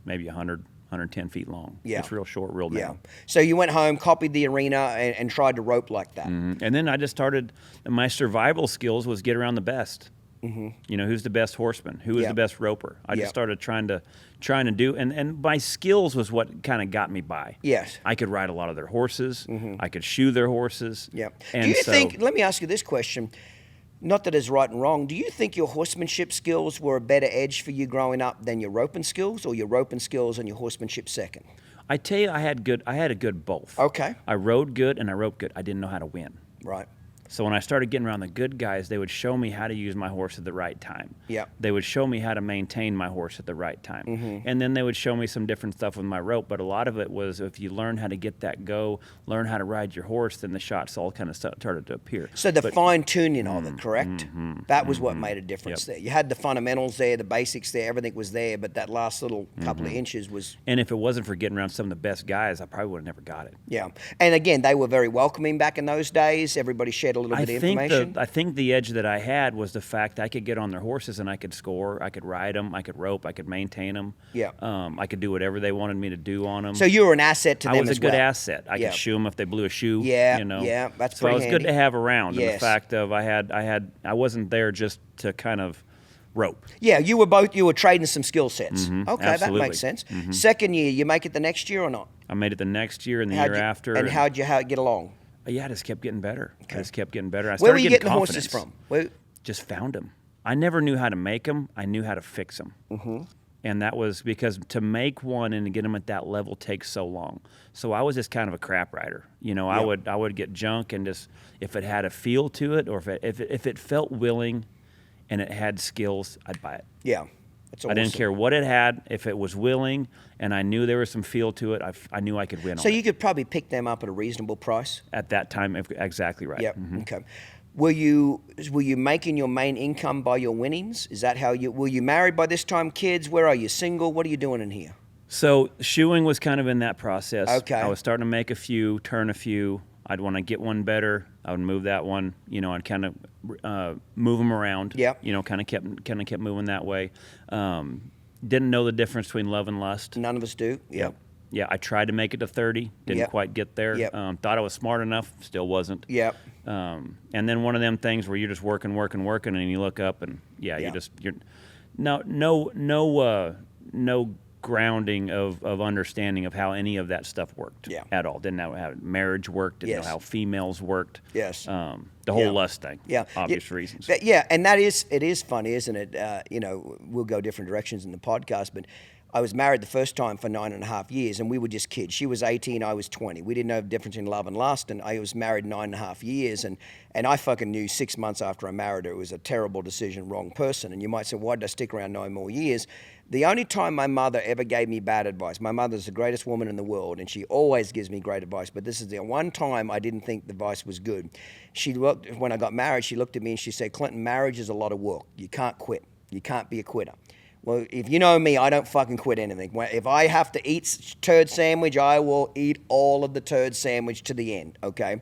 maybe 100, 110 feet long. Yeah. It's real short, real narrow. Yeah. So you went home, copied the arena, and tried to rope like that. And then I just started, my survival skills was get around the best. Who's the best horseman? Who is the best roper? I just started trying to do, and my skills was what kind of got me by. Yes. I could ride a lot of their horses. I could shoe their horses. Yeah. And do you think, let me ask you this question, not that it's right and wrong, do you think your horsemanship skills were a better edge for you growing up than your roping skills, or your roping skills and your horsemanship second? I tell you, I had a good both. Okay. I rode good and I roped good. I didn't know how to win. Right. So when I started getting around the good guys, they would show me how to use my horse at the right time. Yeah. They would show me how to maintain my horse at the right time. And then they would show me some different stuff with my rope, but a lot of it was if you learn how to get that go, learn how to ride your horse, then the shots all kind of started to appear. So the fine-tuning of it, correct? That was what made a difference there. You had the fundamentals there, the basics there, everything was there, but that last little couple of inches was... And if it wasn't for getting around some of the best guys, I probably would have never got it. Yeah. And again, they were very welcoming back in those days. Everybody shared a little bit of information. I think the edge that I had was the fact that I could get on their horses and I could score, I could ride them, I could rope, I could maintain them. Yeah. I could do whatever they wanted me to do on them. So you were an asset to them as well. I was a good asset. I could shoe them if they blew a shoe. Yeah, you know. yeah, that's so pretty I was handy. good to have around. Yes. And the fact of I wasn't there just to kind of rope. Yeah, you were trading some skill sets. Okay, absolutely. that makes sense. Second year, you make it the next year or not? I made it the next year and the year after. And how'd you get along? Yeah, I just kept getting better. I just kept getting better. Where were you getting the horses from? Just found them. I never knew how to make them. I knew how to fix them. And that was because to make one and to get them at that level takes so long. So I was just kind of a crap rider. I would get junk and just, if it had a feel to it or if it felt willing and it had skills, I'd buy it. Yeah. That's awesome. I didn't care what it had. If it was willing and I knew there was some feel to it, I knew I could win on it. So you could probably pick them up at a reasonable price? At that time, exactly right. Yep. Okay. Were you making your main income by your winnings? Is that how were you married by this time, kids? Where are you, single? What are you doing in here? So shoeing was kind of in that process. Okay. I was starting to make a few, turn a few. I'd want to get one better. I would move that one. I'd kind of move them around. Yep. Kind of kept moving that way. Didn't know the difference between love and lust. None of us do. Yep. Yeah, I tried to make it to 30. Didn't quite get there. Yep. Thought I was smart enough. Still wasn't. Yep. And then one of them things where you're just working, and you look up and you're no grounding of understanding of how any of that stuff worked at all. Didn't know how marriage worked. Didn't know how females worked. Yes. The whole lust thing. Yeah. Obvious reasons. And it is funny, isn't it? We'll go different directions in the podcast, but I was married the first time for 9.5 years, and we were just kids. She was 18, I was 20. We didn't know the difference in love and lust, and I was married 9.5 years, and I fucking knew 6 months after I married her it was a terrible decision, wrong person. And you might say, why did I stick around 9 more years? The only time my mother ever gave me bad advice, my mother's the greatest woman in the world, and she always gives me great advice, but this is the one time I didn't think the advice was good. When I got married, she looked at me and she said, Clinton, marriage is a lot of work. You can't quit. You can't be a quitter. Well, if you know me, I don't fucking quit anything. If I have to eat turd sandwich, I will eat all of the turd sandwich to the end, okay?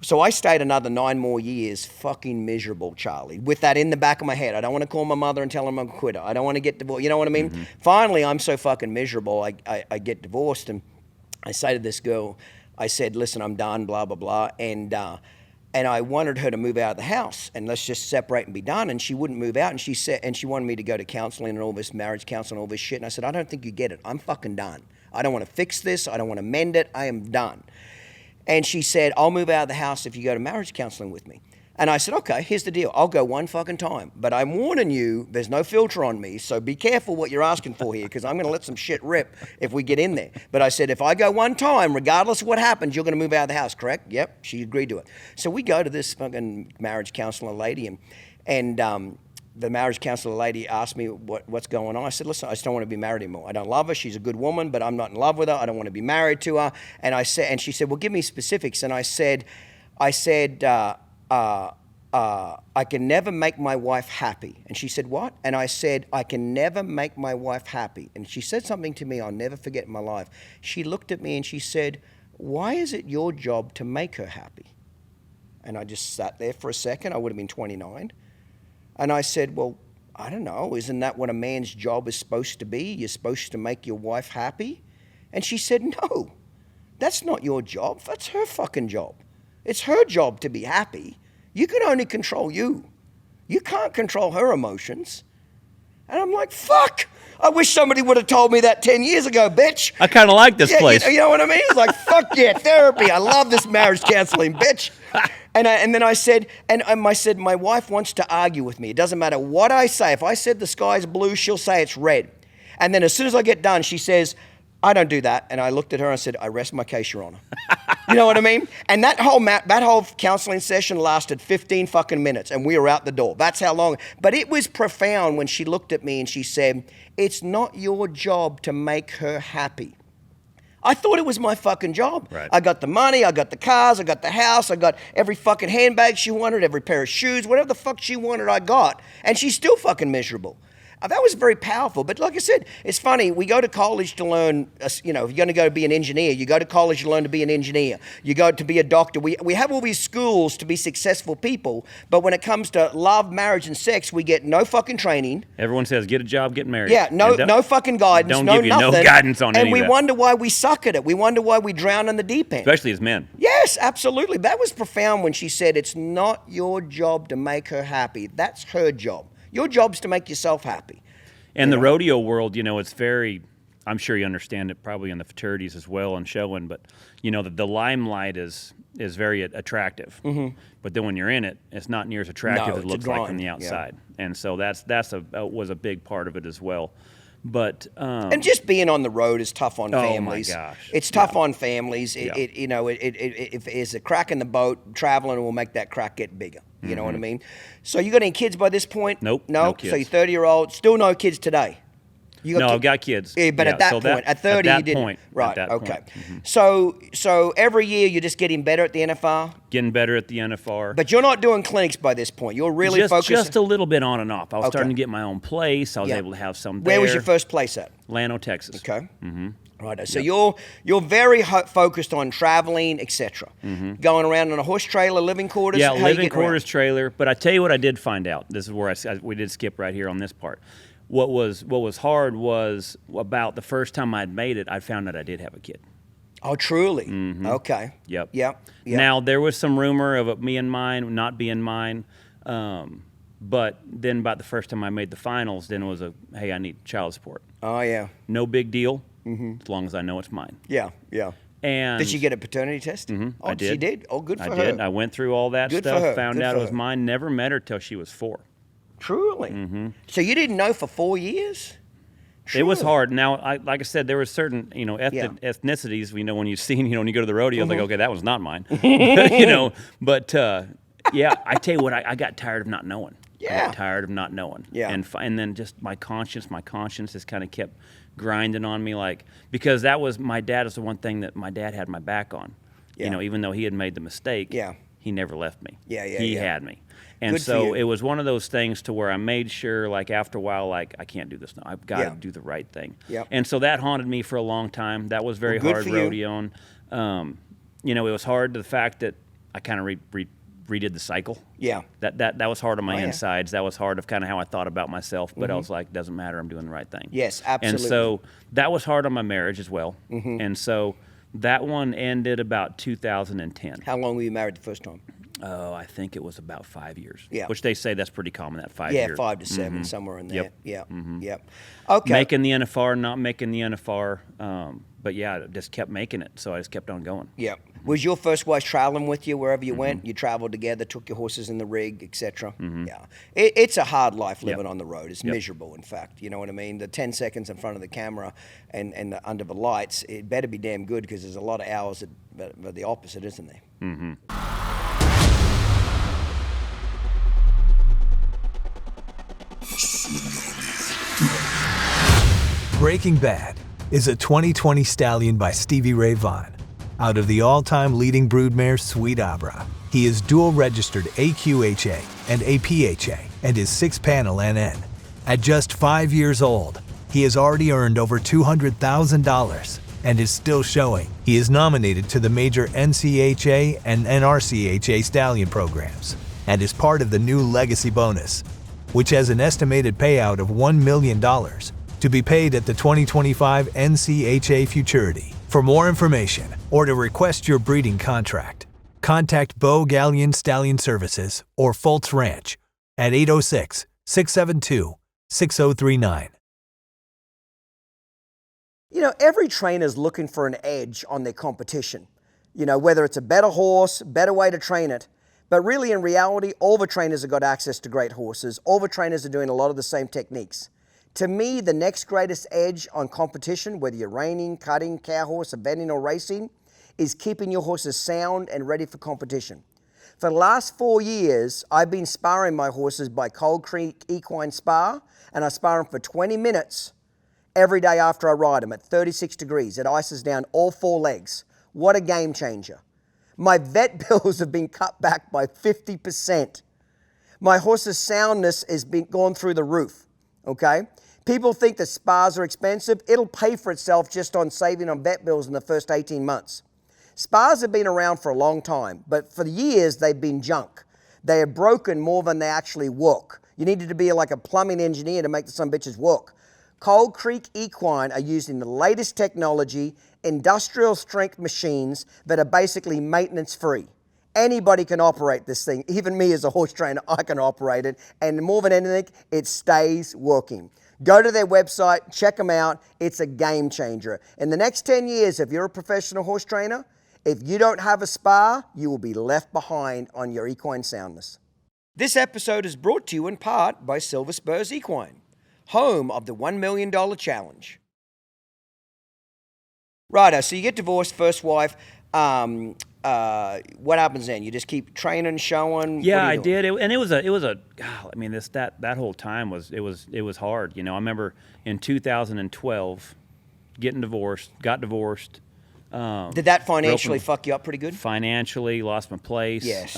So I stayed another 9 more years fucking miserable, Charlie, with that in the back of my head. I don't want to call my mother and tell her I'm a quitter. I don't want to get divorced. You know what I mean? Finally, I'm so fucking miserable, I get divorced, and I say to this girl, I said, listen, I'm done, blah, blah, blah. And I wanted her to move out of the house and let's just separate and be done. And she wouldn't move out. And she said, and she wanted me to go to counseling and all this marriage counseling and all this shit. And I said, I don't think you get it. I'm fucking done. I don't want to fix this. I don't want to mend it. I am done. And she said, I'll move out of the house if you go to marriage counseling with me. And I said, okay, here's the deal. I'll go one fucking time. But I'm warning you, there's no filter on me, so be careful what you're asking for here, because I'm going to let some shit rip if we get in there. But I said, if I go one time, regardless of what happens, you're going to move out of the house, correct? Yep, she agreed to it. So we go to this fucking marriage counselor lady, and the marriage counselor lady asked me what's going on. I said, listen, I just don't want to be married anymore. I don't love her. She's a good woman, but I'm not in love with her. I don't want to be married to her. And she said, well, give me specifics. And I said, I can never make my wife happy. And she said, what? And I said, I can never make my wife happy. And she said something to me I'll never forget in my life. She looked at me and she said, why is it your job to make her happy? And I just sat there for a second. I would have been 29. And I said, well, I don't know. Isn't that what a man's job is supposed to be? You're supposed to make your wife happy? And she said, no, that's not your job. That's her fucking job. It's her job to be happy. You can only control you. You can't control her emotions. And I'm like, fuck. I wish somebody would have told me that 10 years ago, bitch. I kind of like this place. You know what I mean? It's like, fuck yeah, therapy. I love this marriage counseling, bitch. And then I said, my wife wants to argue with me. It doesn't matter what I say. If I said the sky's blue, she'll say it's red. And then as soon as I get done, she says, I don't do that. And I looked at her and said, I rest my case, Your Honor. You know what I mean? And that whole counseling session lasted 15 fucking minutes, and we were out the door. That's how long. But it was profound when she looked at me and she said, it's not your job to make her happy. I thought it was my fucking job. Right. I got the money, I got the cars, I got the house, I got every fucking handbag she wanted, every pair of shoes, whatever the fuck she wanted, I got. And she's still fucking miserable. That was very powerful. But like I said, it's funny. We go to college to learn, if you're going to go be an engineer, you go to college to learn to be an engineer. You go to be a doctor. We have all these schools to be successful people. But when it comes to love, marriage, and sex, we get no fucking training. Everyone says, get a job, get married. Yeah, no fucking guidance, don't no give you nothing. no guidance on any And of we that. wonder why we suck at it. We wonder why we drown in the deep end. Especially as men. Yes, absolutely. That was profound when she said, it's not your job to make her happy. That's her job. Your job's to make yourself happy. And the rodeo world, it's very, I'm sure you understand it probably in the fraternities as well and showing, but, the limelight is very attractive. Mm-hmm. But then when you're in it, it's not near as attractive as it looks like from the outside. Yeah. And so that was a big part of it as well. But and just being on the road is tough on families. Oh my gosh, it's tough on families. If there's a crack in the boat, traveling will make that crack get bigger. You know what I mean? So you got any kids by this point? Nope. No kids. So you're 30-year-old, still no kids today. I've got kids. Yeah, but at that point, at 30, you didn't. Right. Okay. Mm-hmm. So every year you're just getting better at the NFR. Getting better at the NFR. But you're not doing clinics by this point. You're really focused. Just a little bit on and off. I was starting to get my own place. I was able to have some there. Where was your first place at? Llano, Texas. Okay. Mm-hmm. Right. So you're very focused on traveling, etc. Mm-hmm. Going around in a horse trailer, living quarters. Yeah, living quarters trailer. But I tell you what, I did find out. This is where we did skip right here on this part. What was hard was about the first time I'd made it, I found out I did have a kid. Oh, truly? Mm-hmm. Okay. Yep. Now, there was some rumor of it being mine, not being mine. But then about the first time I made the finals, then it was hey, I need child support. Oh, yeah. No big deal, as long as I know it's mine. Yeah. And did she get a paternity test? Mm-hmm, oh, I did. She did? Oh, good for her. I did. I went through all that stuff, found out it was mine, never met her till she was 4. Truly? Mm-hmm. So you didn't know for 4 years? Truly. It was hard. Now, like I said, there were certain, ethnicities, when you see, when you go to the rodeo, it's like, okay, that was not mine. But I tell you what, I got tired of not knowing. Yeah. I got tired of not knowing. Yeah. And then just my conscience just kind of kept grinding on me, because that was, my dad is the one thing that my dad had my back on. Yeah. Even though he had made the mistake, he never left me. He had me. And so it was one of those things to where I made sure, after a while, I can't do this now. I've got to do the right thing. Yep. And so that haunted me for a long time. That was very hard rodeoing. It was hard to the fact that I kind of redid the cycle. Yeah. That was hard on my yeah. insides. That was hard of kind of how I thought about myself. But I was like, doesn't matter. I'm doing the right thing. Yes, absolutely. And so that was hard on my marriage as well. And so that one ended about 2010. How long were you married the first time? Oh, I think it was about 5 years. Yeah. Which they say that's pretty common, that 5 Yeah, years. 5 to 7, somewhere in there. Yep. Yeah. Yep. Okay. Making the NFR, not making the NFR. But yeah, I just kept making it. So I just kept on going. Yeah. Was your first wife traveling with you wherever you went? You traveled together, took your horses in the rig, etc. Yeah. It's a hard life living on the road. It's miserable, in fact. You know what I mean? The 10 seconds in front of the camera and under the lights, it better be damn good because there's a lot of hours that are the opposite, isn't there? Breaking Bad is a 2020 stallion by Stevie Ray Vaughan. Out of the all-time leading broodmare Sweet Abra, he is dual-registered AQHA and APHA and is 6-panel NN. At just 5 years old, he has already earned over $200,000 and is still showing. He is nominated to the major NCHA and NRCHA stallion programs and is part of the new Legacy Bonus, which has an estimated payout of $1 million to be paid at the 2025 NCHA Futurity. For more information or to request your breeding contract, contact Bo Galleon Stallion Services or Foltz Ranch at 806-672-6039. You know, every trainer's looking for an edge on their competition. You know, whether it's a better horse, better way to train it. But really, in reality, all the trainers have got access to great horses. All the trainers are doing a lot of the same techniques. To me, the next greatest edge on competition, whether you're reining, cutting, cow horse, eventing, or racing, is keeping your horses sound and ready for competition. For the last 4 years, I've been sparring my horses by Cold Creek Equine Spa, and I spar them for 20 minutes every day after I ride them at 36 degrees. It ices down all 4 legs. What a game changer. My vet bills have been cut back by 50%. My horse's soundness has been gone through the roof, okay? People think that spas are expensive. It'll pay for itself just on saving on vet bills in the first 18 months. Spas have been around for a long time, but for years they've been junk. They are broken more than they actually work. You needed to be like a plumbing engineer to make the some bitches work. Cold Creek Equine are using the latest technology, industrial strength machines that are basically maintenance free. Anybody can operate this thing. Even me as a horse trainer, I can operate it. And more than anything, it stays working. Go to their website, check them out. It's a game changer. In the next 10 years, if you're a professional horse trainer, if you don't have a spa, you will be left behind on your equine soundness. This episode is brought to you in part by Silver Spurs Equine, home of the $1 million challenge. Righto, so you get divorced, first wife. What happens then? You just keep training, showing? Yeah, I did. It was a. God, I mean, that whole time was hard. You know, I remember in 2012 got divorced. Did that financially fuck you up pretty good? Financially, lost my place. Yes.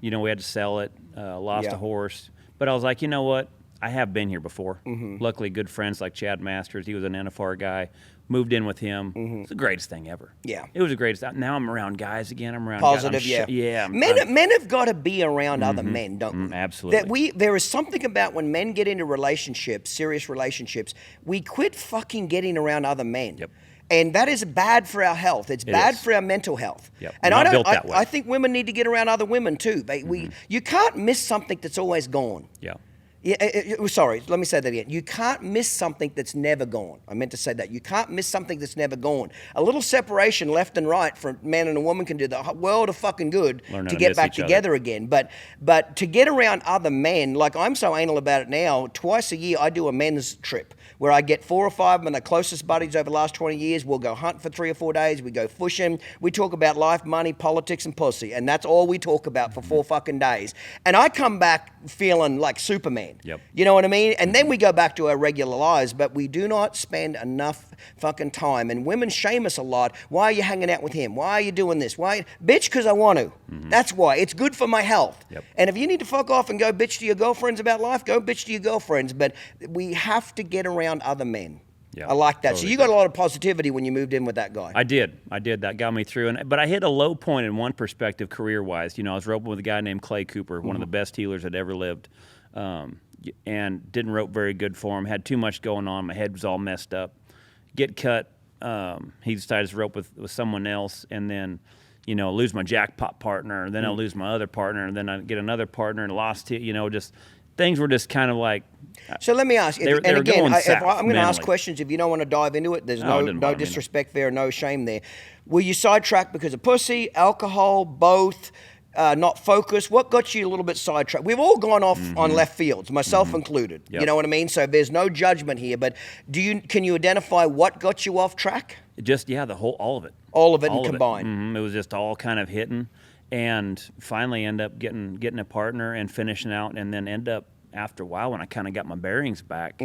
You know, we had to sell it. Lost a horse, but I was like, you know what? I have been here before. Luckily, good friends like Chad Masters. He was an NFR guy. Moved in with him. It's the greatest thing ever. Yeah. It was the greatest. Now I'm around guys again. I'm around positive, guys. yeah. Men have got to be around other men, don't they? Absolutely. There is something about when men get into relationships, serious relationships, we quit fucking getting around other men. Yep. And that is bad for our health. It's bad for our mental health. Yep. And We're not built that way. I think women need to get around other women too. You can't miss something that's always gone. Yeah. Sorry, let me say that again. You can't miss something that's never gone. I meant to say that. You can't miss something that's never gone. A little separation left and right for a man and a woman can do the world of fucking good to get back together again. But to get around other men, like I'm so anal about it now, twice a year I do a men's trip where I get 4 or 5 of my closest buddies over the last 20 years. We'll go hunt for 3 or 4 days. We go fishing. We talk about life, money, politics, and pussy. And that's all we talk about for 4 fucking days. And I come back feeling like Superman. Yep. You know what I mean? And then we go back to our regular lives, but we do not spend enough fucking time. And women shame us a lot. Why are you hanging out with him? Why are you doing this? Why? Bitch, because I want to. That's why. It's good for my health. Yep. And if you need to fuck off and go bitch to your girlfriends about life, go bitch to your girlfriends. But we have to get around other men. Yeah, I like that. So totally you got agree. a lot of positivity when you moved in with that guy. I did. That got me through. But I hit a low point in one perspective career-wise. I was roping with a guy named Clay Cooper, one of the best healers that ever lived, and didn't rope very good for him. Had too much going on. My head was all messed up. Get cut. He decided to rope with someone else, and then, lose my jackpot partner, and then I lose my other partner, and then I get another partner and lost it. Just things were just kind of like. So let me ask, They were and again, going I'm south going to ask mentally. questions. If you don't want to dive into it, there's No, it didn't no bother me, no. disrespect there, no shame there. Were you sidetracked because of pussy, alcohol, both, not focused? What got you a little bit sidetracked? We've all gone off on left fields, myself included. Yep. You know what I mean? So there's no judgment here. But can you identify what got you off track? Just all of it. All of it and combined. It was just all kind of hitting, and finally end up getting a partner and finishing out, and then end up after a while when I kind of got my bearings back.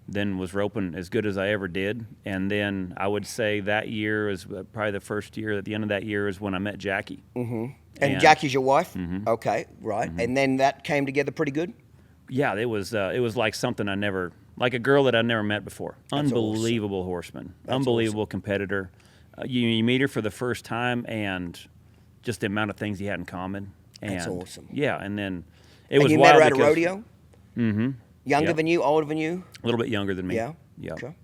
Then was roping as good as I ever did, and then I would say that year is probably the first year. At the end of that year is when I met Jackie. And Jackie's your wife? Okay, right. And then that came together pretty good? Yeah, it was like something like a girl that I'd never met before. Unbelievable horseman, unbelievable competitor. You meet her for the first time, and just the amount of things you had in common. And, That's awesome. Yeah, and then And was you wild met her at a because- rodeo? Younger Yep. than you, older than you? A little bit younger than me. Yeah. Yeah. Okay.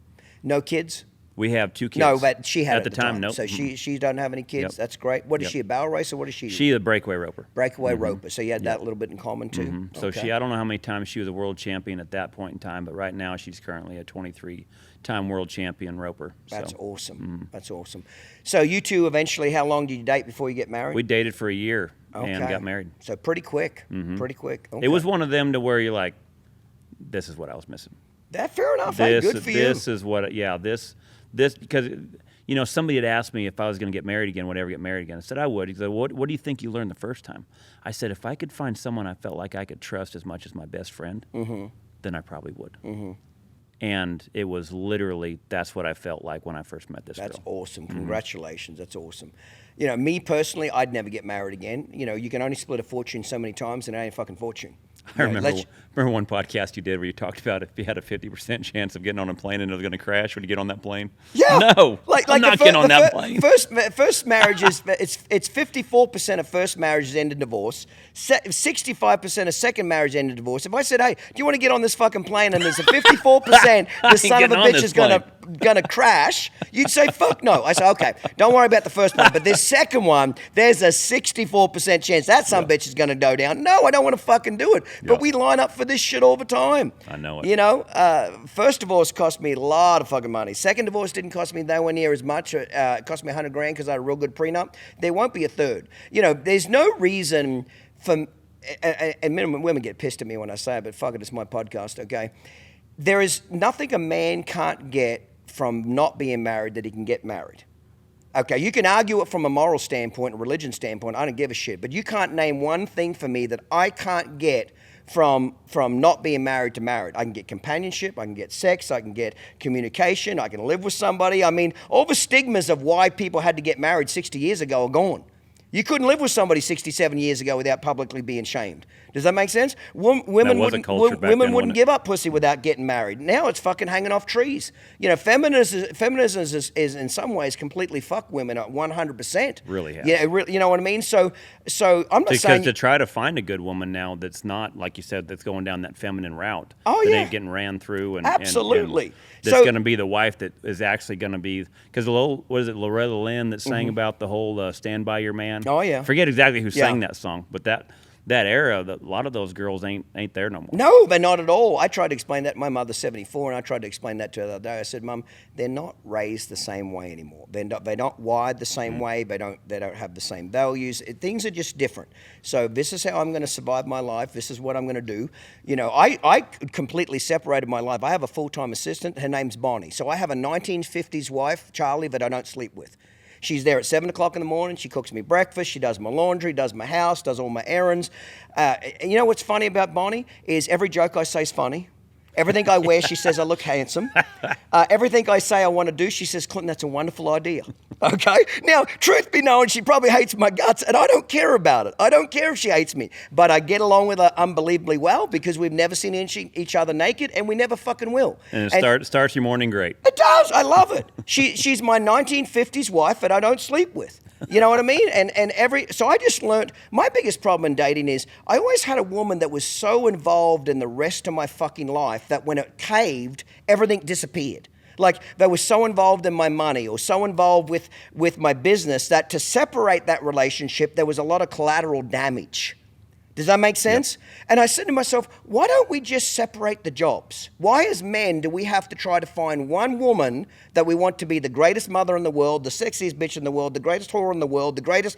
No kids? We have 2 kids. No, but she had at the time. Nope. So she doesn't have any kids. Yep. That's great. What is Yep. she, a barrel racer? What is she? She's a breakaway roper. Breakaway roper. So you had that little bit in common too. So Okay. I don't know how many times she was a world champion at that point in time, but right now she's currently a 23-time world champion roper. That's So awesome. That's awesome. So you two eventually, how long did you date before you get married? we dated for a year and got married. So pretty quick. Pretty quick. Okay. It was one of them to where you're like, this is what I was missing. That fair enough. Hey, good for you. This is what, this because, somebody had asked me if I was going to get married again, would I ever get married again? I said I would. He said, what do you think you learned the first time? I said, if I could find someone I felt like I could trust as much as my best friend, then I probably would. And it was literally, that's what I felt like when I first met this That's girl. awesome. Congratulations. That's awesome. Me personally, I'd never get married again. You can only split a fortune so many times, and it ain't a fucking fortune. I remember one podcast you did where you talked about if you had a 50% chance of getting on a plane and it was going to crash, would you get on that plane? Yeah. No, I'm not getting on that plane. First marriages, it's 54% of first marriages end in divorce. 65% of second marriage end in divorce. If I said, hey, do you want to get on this fucking plane, and there's a 54% the son of a getting on bitch this is gonna crash, you'd say, fuck no. I say, okay, don't worry about the first one, but this second one, there's a 64% chance that son of a bitch is gonna go down. No, I don't want to fucking do it. But we line up for this shit all the time. I know it. First divorce cost me a lot of fucking money. Second divorce didn't cost me nowhere near as much. It cost me $100,000 because I had a real good prenup. There won't be a third. There's no reason for, and women get pissed at me when I say it, but fuck it, it's my podcast, okay? There is nothing a man can't get from not being married that he can get married. Okay, you can argue it from a moral standpoint, a religion standpoint, I don't give a shit, but you can't name one thing for me that I can't get from not being married to married. I can get companionship, I can get sex, I can get communication, I can live with somebody. I mean, all the stigmas of why people had to get married 60 years ago are gone. You couldn't live with somebody 67 years ago without publicly being shamed. Does that make sense? Women was a culture back then, wouldn't wasn't it? give up pussy without getting married. Now it's fucking hanging off trees. Feminism is in some ways completely fuck women at 100%. Really has. Yeah, you know what I mean? So I'm not saying... Because to try to find a good woman now that's not, like you said, that's going down that feminine route. Oh, that yeah. ain't getting ran through. Absolutely. And that's So- going to be the wife that is actually going to be... Because, what is it, Loretta Lynn that sang about the whole Stand By Your Man? Oh, yeah. Forget exactly who Yeah. sang that song, but that era, a lot of those girls ain't there no more. No, they're not at all. I tried to explain that. My mother's 74, and I tried to explain that to her the other day. I said, Mum, they're not raised the same way anymore. They're not wired the same way. They don't have the same values. Things are just different. So this is how I'm going to survive my life. This is what I'm going to do. I completely separated my life. I have a full-time assistant. Her name's Bonnie. So I have a 1950s wife, Charlie, that I don't sleep with. She's there at 7 o'clock in the morning. She cooks me breakfast. She does my laundry, does my house, does all my errands. You know what's funny about Bonnie is every joke I say is funny. Everything I wear, she says I look handsome. Everything I say I want to do, she says, Clinton, that's a wonderful idea. Okay? Now, truth be known, she probably hates my guts, and I don't care about it. I don't care if she hates me. But I get along with her unbelievably well because we've never seen each other naked, and we never fucking will. And it starts your morning great. It does. I love it. She's my 1950s wife that I don't sleep with. You know what I mean? So I just learned, my biggest problem in dating is I always had a woman that was so involved in the rest of my fucking life that when it caved, everything disappeared. Like they were so involved in my money or so involved with my business that to separate that relationship, there was a lot of collateral damage. Does that make sense? Yep. And I said to myself, why don't we just separate the jobs? Why as men do we have to try to find one woman that we want to be the greatest mother in the world, the sexiest bitch in the world, the greatest whore in the world, the greatest,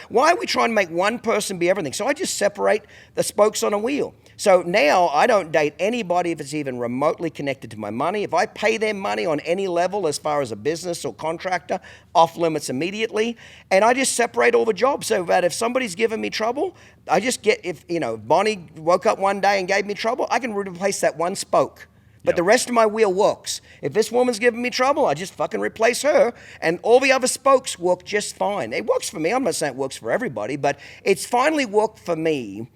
why are we trying to make one person be everything? So I just separate the spokes on a wheel. So now I don't date anybody if it's even remotely connected to my money. If I pay them money on any level as far as a business or contractor, off limits immediately. And I just separate all the jobs so that if somebody's giving me trouble, I just get, if Bonnie woke up one day and gave me trouble, I can replace that one spoke. But the rest of my wheel works. If this woman's giving me trouble, I just fucking replace her, and all the other spokes work just fine. It works for me. I'm not saying it works for everybody, but it's finally worked for me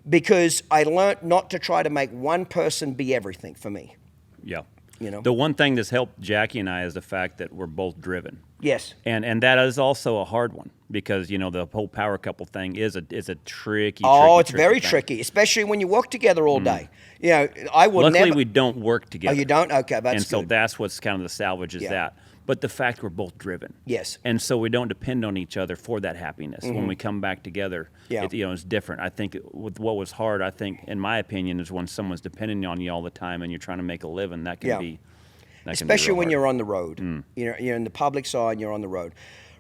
because I learned not to try to make one person be everything for me. Yeah. The one thing that's helped Jackie and I is the fact that we're both driven. Yes. And that is also a hard one because, the whole power couple thing is a tricky, it's tricky very thing. tricky, especially when you work together all day. I will Luckily, never... we don't work together. Oh, you don't? Okay, that's And so good. that's what's kind of the salvage is Yeah. that. But the fact we're both driven. Yes. And so we don't depend on each other for that happiness. When we come back together, Yeah. it's different. I think with what was hard, in my opinion, is when someone's depending on you all the time and you're trying to make a living, that can be... Especially when you're on the road. You're in the public side and you're on the road.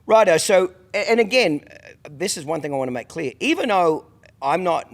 Righto. So, and again, this is one thing I want to make clear. Even though I'm not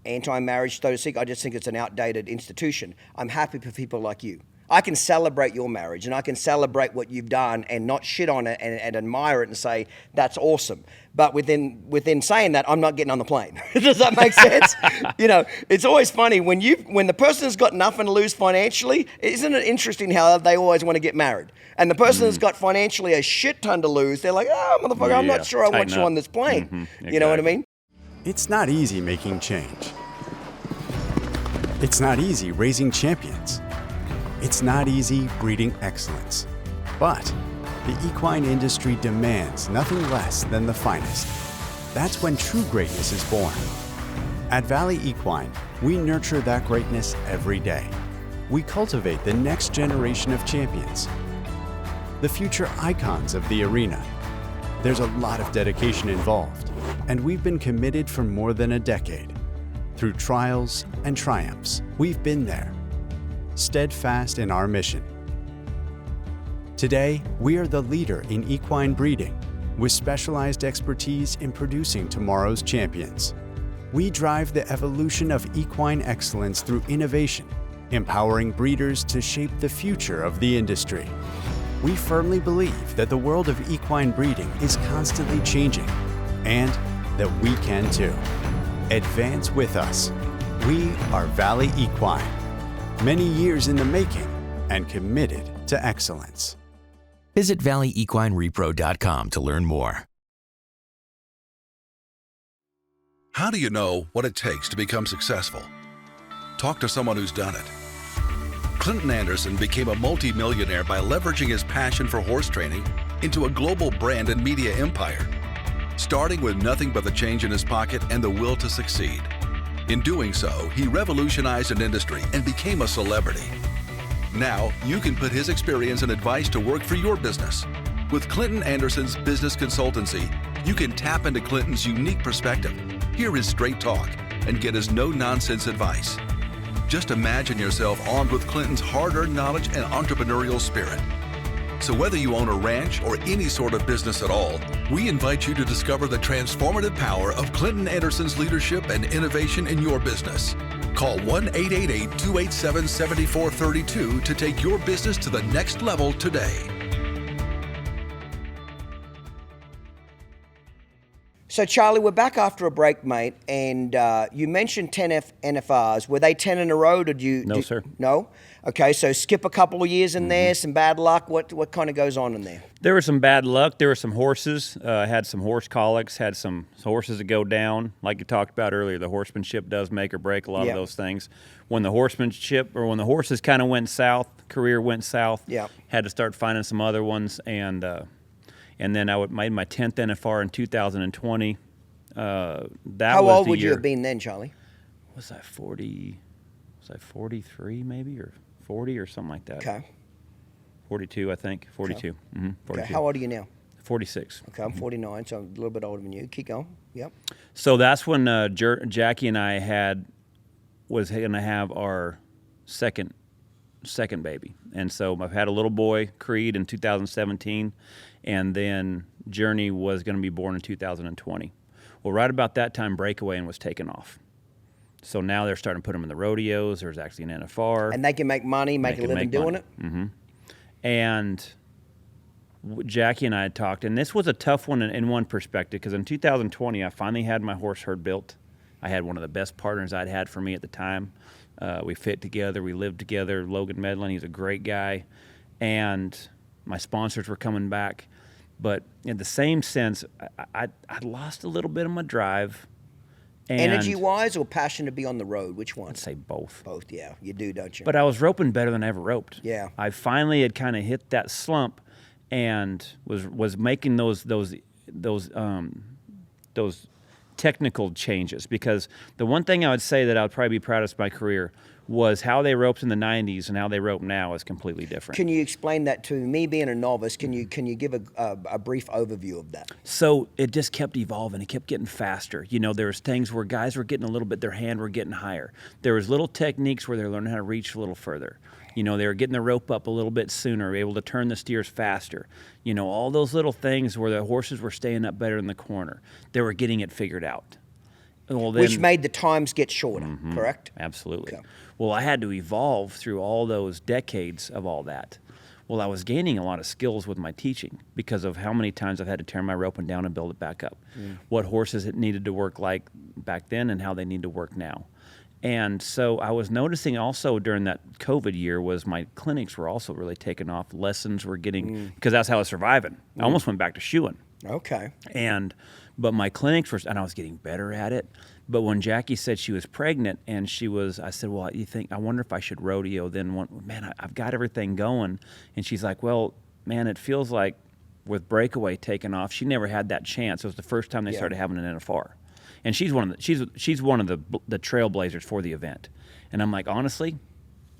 anti-marriage, so to speak, I just think it's an outdated institution. I'm happy for people like you. I can celebrate your marriage and I can celebrate what you've done and not shit on it and admire it and say, that's awesome. But within saying that, I'm not getting on the plane. Does that make sense? It's always funny when the person's got nothing to lose financially, isn't it interesting how they always want to get married? And the person that's got financially a shit ton to lose, they're like, oh, motherfucker, I'm not sure I want you on this plane. Exactly. You know what I mean? It's not easy making change. It's not easy raising champions. It's not easy breeding excellence. But the equine industry demands nothing less than the finest. That's when true greatness is born. At Valley Equine, we nurture that greatness every day. We cultivate the next generation of champions, the future icons of the arena. There's a lot of dedication involved, and we've been committed for more than a decade. Through trials and triumphs, we've been there, steadfast in our mission. Today, we are the leader in equine breeding, with specialized expertise in producing tomorrow's champions. We drive the evolution of equine excellence through innovation, empowering breeders to shape the future of the industry. We firmly believe that the world of equine breeding is constantly changing, and that we can too. Advance with us. We are Valley Equine. Many years in the making and committed to excellence. Visit valleyequinerepro.com to learn more. How do you know what it takes to become successful? Talk to someone who's done it. Clinton Anderson became a multi-millionaire by leveraging his passion for horse training into a global brand and media empire, starting with nothing but the change in his pocket and the will to succeed. In doing so, he revolutionized an industry and became a celebrity. Now, you can put his experience and advice to work for your business. With Clinton Anderson's business consultancy, you can tap into Clinton's unique perspective, hear his straight talk, and get his no-nonsense advice. Just imagine yourself armed with Clinton's hard-earned knowledge and entrepreneurial spirit. So whether you own a ranch or any sort of business at all, we invite you to discover the transformative power of Clinton Anderson's leadership and innovation in your business. Call 1-888-287-7432 to take your business to the next level today. So, Charlie, we're back after a break, mate, and you mentioned 10 NFRs. Were they 10 in a row? Did you? No, sir. No? Okay, so skip a couple of years in there, some bad luck. What kind of goes on in there? There was some bad luck. There were some horses. Had some horse colics, had some horses that go down. Like you talked about earlier, the horsemanship does make or break a lot of those things. When the horsemanship, or when the horses kind of went south, career went south, had to start finding some other ones, and then I made my 10th NFR in 2020. How old would you have been then, Charlie? Was I 40? Was I 43 maybe, or 40 or something like that? Okay. 42, I think. 42. Okay. 42. Okay. How old are you now? 46. Okay, I'm 49, so I'm a little bit older than you. Keep going. Yep. So that's when Jackie and I was going to have our second baby. And so I've had a little boy, Creed, in 2017, and then Journey was going to be born in 2020. Well, right about that time, Breakaway was taken off. So now they're starting to put them in the rodeos. There's actually an NFR. And they can make money, make a living doing it? Mm-hmm. And Jackie and I had talked, and this was a tough one in one perspective, because in 2020, I finally had my horse herd built. I had one of the best partners I'd had for me at the time. We fit together. We lived together. Logan Medlin, he's a great guy. And my sponsors were coming back. But in the same sense, I lost a little bit of my drive. Energy-wise or passion to be on the road? Which one? I'd say both. Both, yeah. You do, don't you? But I was roping better than I ever roped. Yeah. I finally had kind of hit that slump and was making those technical changes, because the one thing I would say that I would probably be proudest of my career was how they roped in the 90s and how they rope now is completely different. Can you explain that to me? Being a novice, can you give a brief overview of that? So it just kept evolving. It kept getting faster. You know, there was things where guys were getting a little bit, their hand were getting higher. There was little techniques where they were learning how to reach a little further. You know, they were getting the rope up a little bit sooner, able to turn the steers faster. You know, all those little things where the horses were staying up better in the corner. They were getting it figured out. Well, then, which made the times get shorter, correct? Absolutely. Okay. Well, I had to evolve through all those decades of all that. Well, I was gaining a lot of skills with my teaching because of how many times I've had to tear my rope down and build it back up. What horses it needed to work like back then and how they need to work now. And so I was noticing also during that COVID year was my clinics were also really taking off. Lessons were getting, because that's how I was surviving. I almost went back to shoeing. Okay. But my clinics were, and I was getting better at it. But when Jackie said she was pregnant and I said, well, I wonder if I should rodeo then. Man, I've got everything going. And she's like, well, man, it feels like with Breakaway taking off, she never had that chance. It was the first time they started having an NFR. And she's one of the trailblazers for the event. And I'm like, honestly,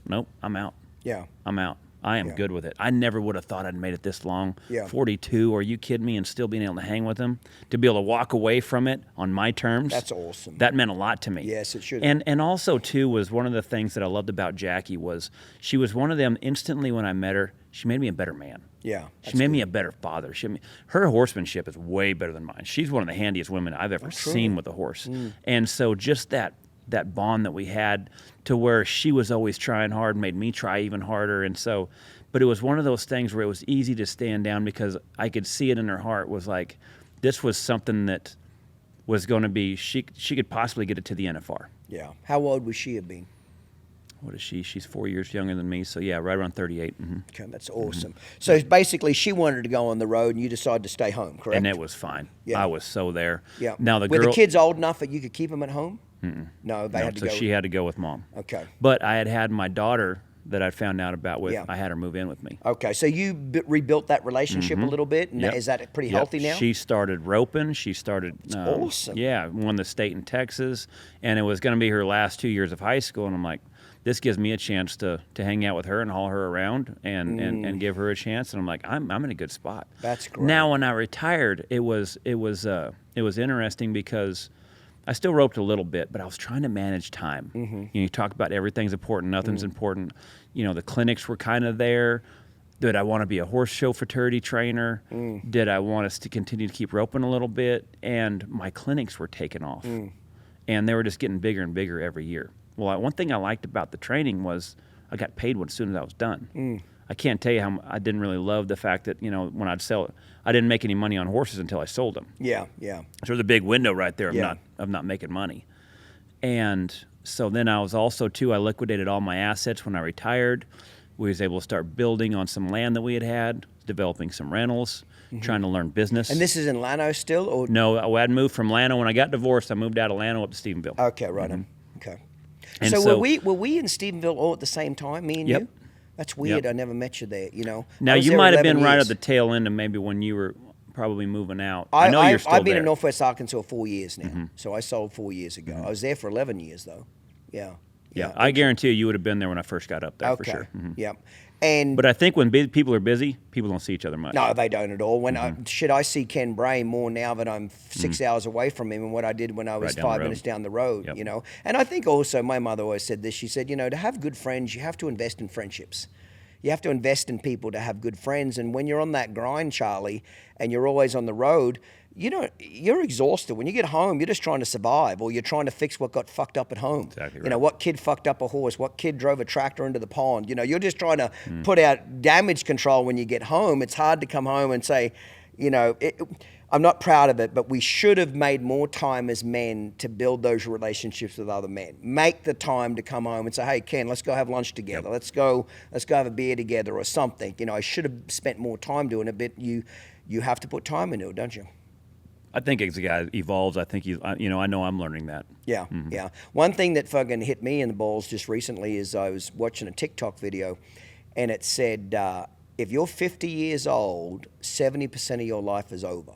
nope, I'm out. Yeah. I'm out. I am good with it. I never would have thought I'd made it this long. Yeah. 42, are you kidding me? And still being able to hang with him, to be able to walk away from it on my terms. That's awesome. That meant a lot to me. Yes, it should. And also, too, was one of the things that I loved about Jackie was she was one of them, instantly when I met her, she made me a better man. Yeah. She made me a better father. Her horsemanship is way better than mine. She's one of the handiest women I've ever seen with a horse. And so just that bond that we had, to where she was always trying hard, made me try even harder. And so, but it was one of those things where it was easy to stand down because I could see it in her heart was like, this was something that was going to be, she could possibly get it to the NFR. Yeah. How old would she have been? What is she? She's 4 years younger than me. So, yeah, right around 38. Okay, that's awesome. So, basically, she wanted to go on the road, and you decided to stay home, correct? And it was fine. Yeah. I was so there. Yeah. Now, Were the kids old enough that you could keep them at home? No, they had to so go. she had to go with Mom. Okay. But I had my daughter that I found out about with, I had her move in with me. Okay, so you rebuilt that relationship a little bit, and is that pretty healthy now? She started roping. She started. Awesome. Yeah, won the state in Texas, and it was going to be her last 2 years of high school, and I'm like, this gives me a chance to hang out with her and haul her around and give her a chance, and I'm like, I'm in a good spot. That's great. Now, when I retired, it was interesting because I still roped a little bit, but I was trying to manage time. You know, you talk about everything's important, nothing's important. You know, the clinics were kind of there. Did I want to be a horse show fraternity trainer? Did I want us to continue to keep roping a little bit? And my clinics were taking off, and they were just getting bigger and bigger every year. Well, one thing I liked about the training was I got paid as soon as I was done. I can't tell you how I didn't really love the fact that, you know, when I'd sell it, I didn't make any money on horses until I sold them. Yeah, yeah. So there's a big window right there of Yeah. not making money. And so then I was also, too, I liquidated all my assets when I retired. We was able to start building on some land that we had, developing some rentals, trying to learn business. And this is in Llano still? Or? No, I had moved from Llano. When I got divorced, I moved out of Llano up to Stephenville. Okay, right on. Okay. And So, so- were we in Stephenville all at the same time, me and Yep. you? That's weird. Yep. I never met you there, you know. Now, I was you there might have 11 been right years. at the tail end of maybe when you were probably moving out. I know you're still I've been there. in Northwest Arkansas 4 years now. So I sold 4 years ago. I was there for 11 years, though. Yeah. Yeah, I guarantee you would have been there when I first got up there Okay. for sure. Yep. And But I think when people are busy, people don't see each other much. no, they don't at all. When I see Ken Bray more now that I'm 6 hours away from him, and what I did when I was Right down the 5 road. minutes down the road, Yep. you know. And I think also my mother always said this. She said, you know, to have good friends, you have to invest in friendships. You have to invest in people to have good friends. And when you're on that grind, Charlie, and you're always on the road, you know, you're exhausted. When you get home, you're just trying to survive, or you're trying to fix what got fucked up at home. Exactly You know, right. what kid fucked up a horse? What kid drove a tractor into the pond? You know, you're just trying to put out damage control when you get home. It's hard to come home and say, you know, I'm not proud of it, but we should have made more time as men to build those relationships with other men. Make the time to come home and say, hey, Ken, let's go have lunch together. Yep. Let's go have a beer together or something. You know, I should have spent more time doing it, but you have to put time into it, don't you? I think as a guy evolves, I think I know I'm learning that. Yeah, yeah. One thing that fucking hit me in the balls just recently is I was watching a TikTok video, and it said, if you're 50 years old, 70% of your life is over.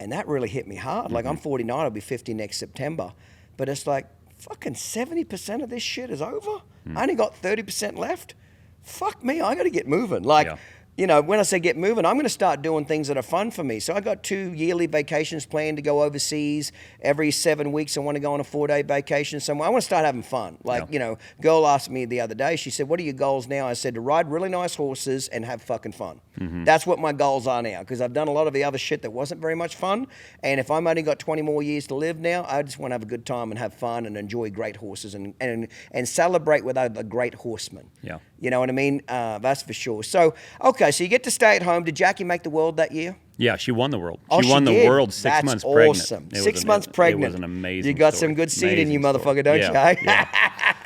And that really hit me hard. Like, I'm 49, I'll be 50 next September. But it's like, fucking 70% of this shit is over? I only got 30% left? Fuck me, I got to get moving. Like, Yeah. you know, when I say get moving, I'm going to start doing things that are fun for me. So I got 2 yearly vacations planned to go overseas. Every 7 weeks, I want to go on a 4-day vacation somewhere. I want to start having fun. Like, Yeah. you know, girl asked me the other day, she said, what are your goals now? I said, to ride really nice horses and have fucking fun. That's what my goals are now, because I've done a lot of the other shit that wasn't very much fun. And if I'm only got 20 more years to live now, I just want to have a good time and have fun and enjoy great horses and celebrate with other great horsemen. Yeah. You know what I mean? That's for sure. So, okay, so you get to stay at home. Did Jackie make the world that year? Yeah, she won the world. Oh, She won the did? world 6 That's months pregnant. awesome. It was 6 months pregnant. It was an amazing You got story. some good seed in you, Amazing story. motherfucker, don't Yeah, you? yeah.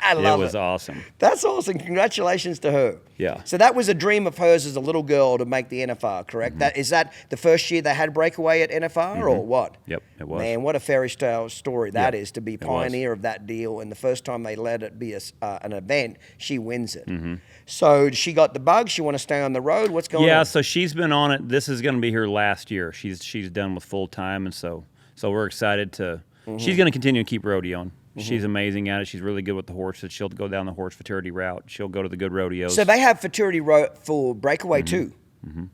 I love It was awesome. That's awesome. Congratulations to her. Yeah. So that was a dream of hers as a little girl to make the NFR, correct? Is that the first year they had breakaway at NFR or what? Yep, it was. Man, what a fairy tale story that Yeah, is, to be it was. pioneer of that deal. And the first time they let it be an event, she wins it. So she got the bug. She want to stay on the road. What's going Yeah, on? so she's been on it. This is going to be her last year. She's done with full time, and so we're excited to. She's going to continue to keep rodeoing. She's amazing at it. She's really good with the horses. She'll go down the horse futurity route. She'll go to the good rodeos. So they have futurity for breakaway too.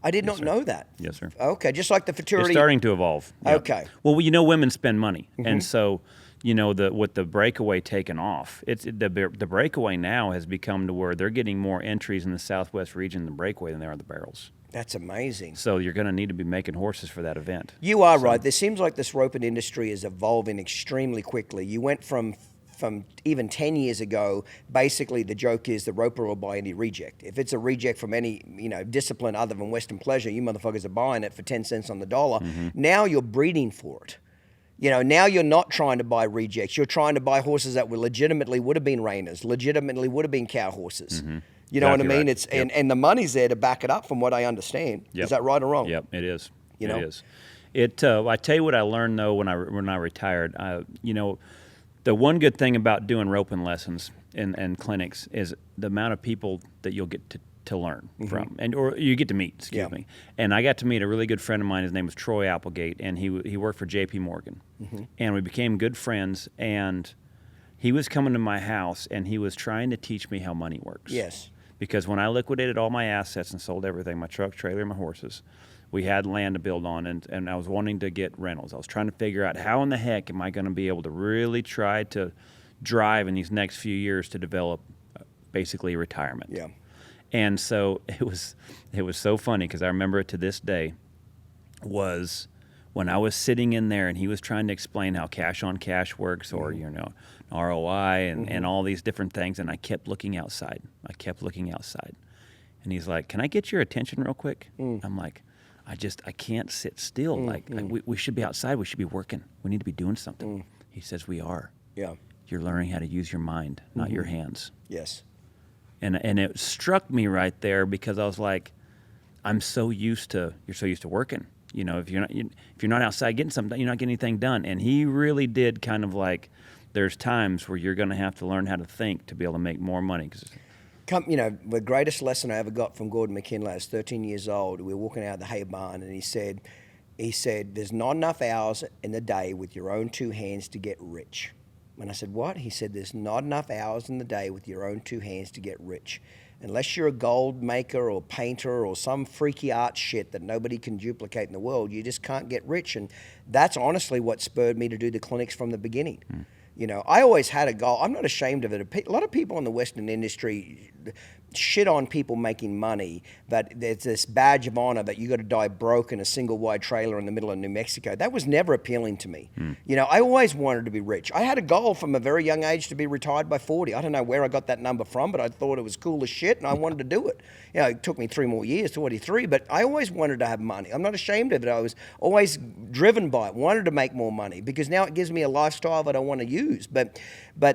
I did not know that. Yes, sir. Okay, just like the It's futurity. starting to evolve. Yeah. Okay. Well, you know, women spend money, and so you know with the breakaway taking off, the breakaway now has become to where they're getting more entries in the Southwest region in the breakaway than they are the barrels. That's amazing. So you're going to need to be making horses for that event. You are right. There seems like this roping industry is evolving extremely quickly. You went from even 10 years ago, basically the joke is the roper will buy any reject. If it's a reject from any discipline other than Western pleasure, you motherfuckers are buying it for 10 cents on the dollar. Now you're breeding for it. You know, now you're not trying to buy rejects. You're trying to buy horses that legitimately would have been reiners, legitimately would have been cow horses. You know what I Exactly mean? right. It's and the money's there to back it up, from what I understand. Yep. Is that right or wrong? Yep, it is. You know? It is. I tell you what I learned though when I retired. The one good thing about doing roping lessons and clinics is the amount of people that you'll get to learn from, or you get to meet. Excuse me. And I got to meet a really good friend of mine. His name was Troy Applegate, and he worked for J.P. Morgan, and we became good friends. And he was coming to my house, and he was trying to teach me how money works. Yes. Because when I liquidated all my assets and sold everything, my truck, trailer, my horses, we had land to build on, and I was wanting to get rentals. I was trying to figure out how in the heck am I going to be able to really try to drive in these next few years to develop basically retirement. Yeah. And so it was so funny because I remember it to this day was when I was sitting in there and he was trying to explain how cash on cash works, or ROI and all these different things, and I kept looking outside. And he's like, "Can I get your attention real quick?" I'm like, I can't sit still. We should be outside. We should be working. We need to be doing something. He says, "We are. Yeah. You're learning how to use your mind, not your hands." Yes. And it struck me right there, because I was like, you're so used to working. If you're not outside getting something, you're not getting anything done. And he really did kind of like, there's times where you're going to have to learn how to think to be able to make more money. The greatest lesson I ever got from Gordon McKinley, I was 13 years old. We were walking out of the hay barn, and he said, "There's not enough hours in the day with your own two hands to get rich." And I said, "What?" He said, "There's not enough hours in the day with your own two hands to get rich. Unless you're a gold maker or painter or some freaky art shit that nobody can duplicate in the world, you just can't get rich." And that's honestly what spurred me to do the clinics from the beginning. I always had a goal. I'm not ashamed of it. A lot of people in the Western industry shit on people making money, that there's this badge of honor that you got to die broke in a single wide trailer in the middle of New Mexico. That was never appealing to me. I always wanted to be rich. I had a goal from a very young age to be retired by 40. I don't know where I got that number from, but I thought it was cool as shit, and I wanted to do it. It took me 3 more years, 43, but I always wanted to have money. I'm not ashamed of it. I was always driven by it, wanted to make more money, because now it gives me a lifestyle that I want to use. But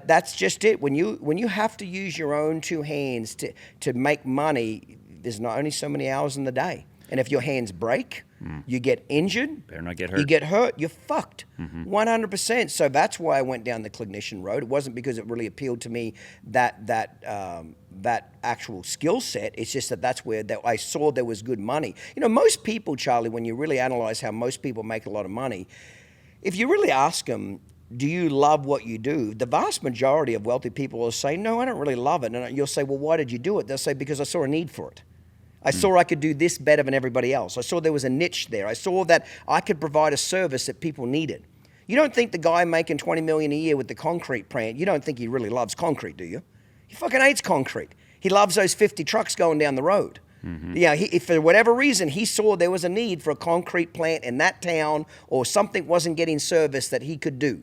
that's just it. When you have to use your own two hands to make money, there's not only so many hours in the day. And if your hands break, you get injured. Better not get hurt. You get hurt, you're fucked. 100%. So that's why I went down the clinician road. It wasn't because it really appealed to me, that actual skill set. It's just that's where I saw there was good money. Most people, Charlie, when you really analyze how most people make a lot of money, if you really ask them, do you love what you do? The vast majority of wealthy people will say, "No, I don't really love it." And you'll say, "Well, why did you do it?" They'll say, "Because I saw a need for it. I saw I could do this better than everybody else. I saw there was a niche there. I saw that I could provide a service that people needed." You don't think the guy making $20 million a year with the concrete plant, you don't think he really loves concrete, do you? He fucking hates concrete. He loves those 50 trucks going down the road. If for whatever reason he saw there was a need for a concrete plant in that town, or something wasn't getting service that he could do.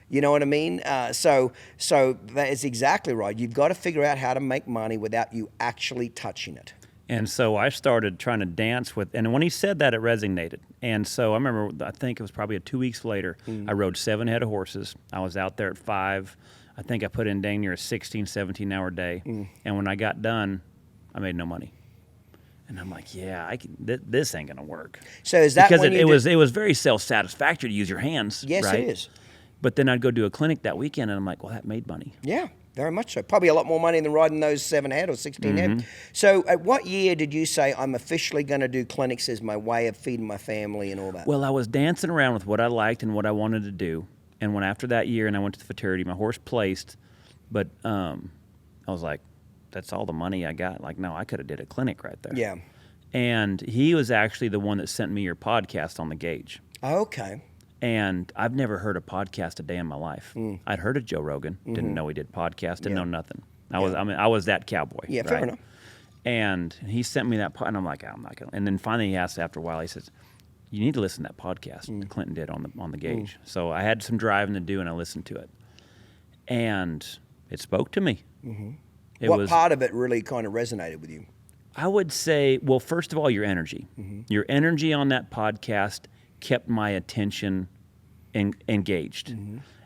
You know what I mean? So that is exactly right. You've got to figure out how to make money without you actually touching it. And so I started trying to dance with, and when he said that, it resonated. And so I remember, I think it was probably 2 weeks later, I rode 7 head of horses. I was out there at 5. I think I put in dang near a 16, 17-hour day. And when I got done, I made no money. And I'm like, this ain't gonna work. So is that because when it was very self-satisfactory to use your hands? Yes, right? it is. But then I'd go do a clinic that weekend, and I'm like, well, that made money. Yeah, very much so. Probably a lot more money than riding those 7 head or 16 head. So at what year did you say, I'm officially going to do clinics as my way of feeding my family and all that? Well, I was dancing around with what I liked and what I wanted to do. And when after that year, and I went to the fraternity, my horse placed, but I was like, that's all the money I got. Like, no, I could have did a clinic right there. Yeah. And he was actually the one that sent me your podcast on the gauge. Okay. And I've never heard a podcast a day in my life. I'd heard of Joe Rogan, didn't know he did podcasts, didn't know nothing. I was that cowboy. Yeah, right? fair enough. And he sent me that pod, and I'm like, I'm not gonna. And then finally he asked after a while, he says, you need to listen to that podcast that Clinton did on the gauge. So I had some driving to do, and I listened to it. And it spoke to me. What part of it really kind of resonated with you? I would say, well, first of all, your energy. Your energy on that podcast kept my attention engaged.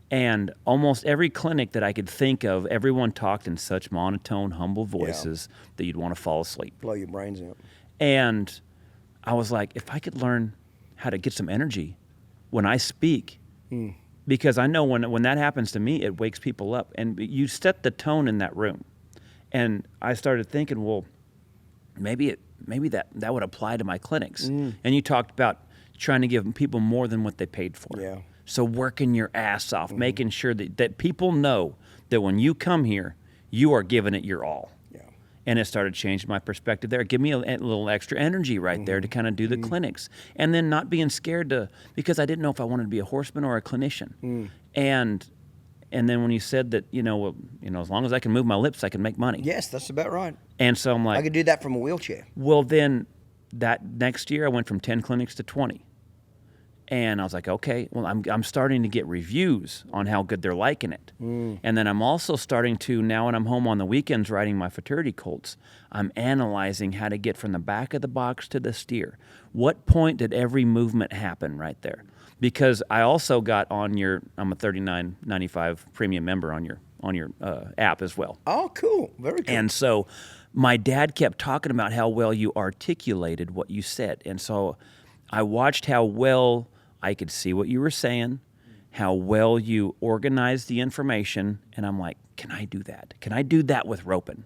And almost every clinic that I could think of, everyone talked in such monotone, humble voices that you'd want to fall asleep. Blow your brains out. And I was like, if I could learn how to get some energy when I speak, because I know when that happens to me, it wakes people up. And you set the tone in that room. And I started thinking, well, maybe that would apply to my clinics. And you talked about trying to give people more than what they paid for. Yeah. So working your ass off, making sure that people know that when you come here, you are giving it your all. Yeah. And it started changing my perspective there. Give me a little extra energy right there to kind of do the clinics. And then not being scared because I didn't know if I wanted to be a horseman or a clinician. And then when you said that, as long as I can move my lips, I can make money. Yes, that's about right. And so I'm like, I could do that from a wheelchair. Well, then that next year I went from 10 clinics to 20. And I was like, okay, well, I'm starting to get reviews on how good they're liking it. And then I'm also starting to, now when I'm home on the weekends riding my futurity colts, I'm analyzing how to get from the back of the box to the steer. What point did every movement happen right there? Because I also got on I'm a $39.95 premium member on your app as well. Oh, cool. Very cool. And so my dad kept talking about how well you articulated what you said. And so I watched how well I could see what you were saying, how well you organized the information, and I'm like, can I do that? Can I do that with roping?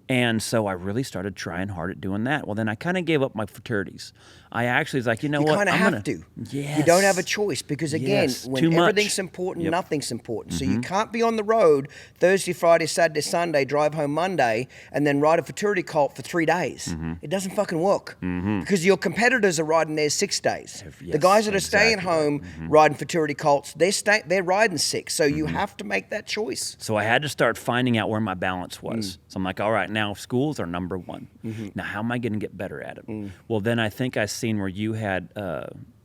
And so I really started trying hard at doing that. Well, then I kind of gave up my fraternities. I actually was like, you know what? You kind of have to. Yes. You don't have a choice because, again, when everything's important, nothing's important. So you can't be on the road Thursday, Friday, Saturday, Sunday, drive home Monday, and then ride a fraternity cult for 3 days. It doesn't fucking work because your competitors are riding theirs 6 days. The guys that are staying home riding fraternity cults, they're riding 6. So you have to make that choice. So I had to start finding out where my balance was. So I'm like, all right, now schools are number one. Now how am I going to get better at it? Well, then I think I seen where you had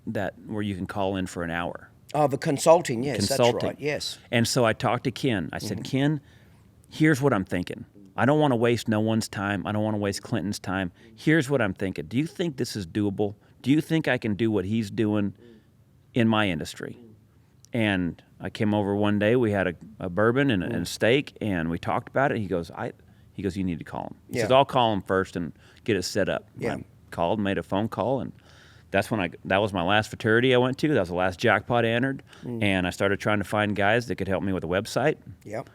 that where you can call in for an hour. Oh, the consulting, yes, that's right, yes. And so I talked to Ken. I said, Ken, here's what I'm thinking. I don't want to waste no one's time. I don't want to waste Clinton's time. Here's what I'm thinking. Do you think this is doable? Do you think I can do what he's doing in my industry? And I came over one day. We had a bourbon and a steak, and we talked about it. He goes, you need to call him. He says, I'll call him first and get it set up. Yeah. I called, made a phone call, and that was my last fraternity I went to. That was the last jackpot I entered. And I started trying to find guys that could help me with a website. Yep.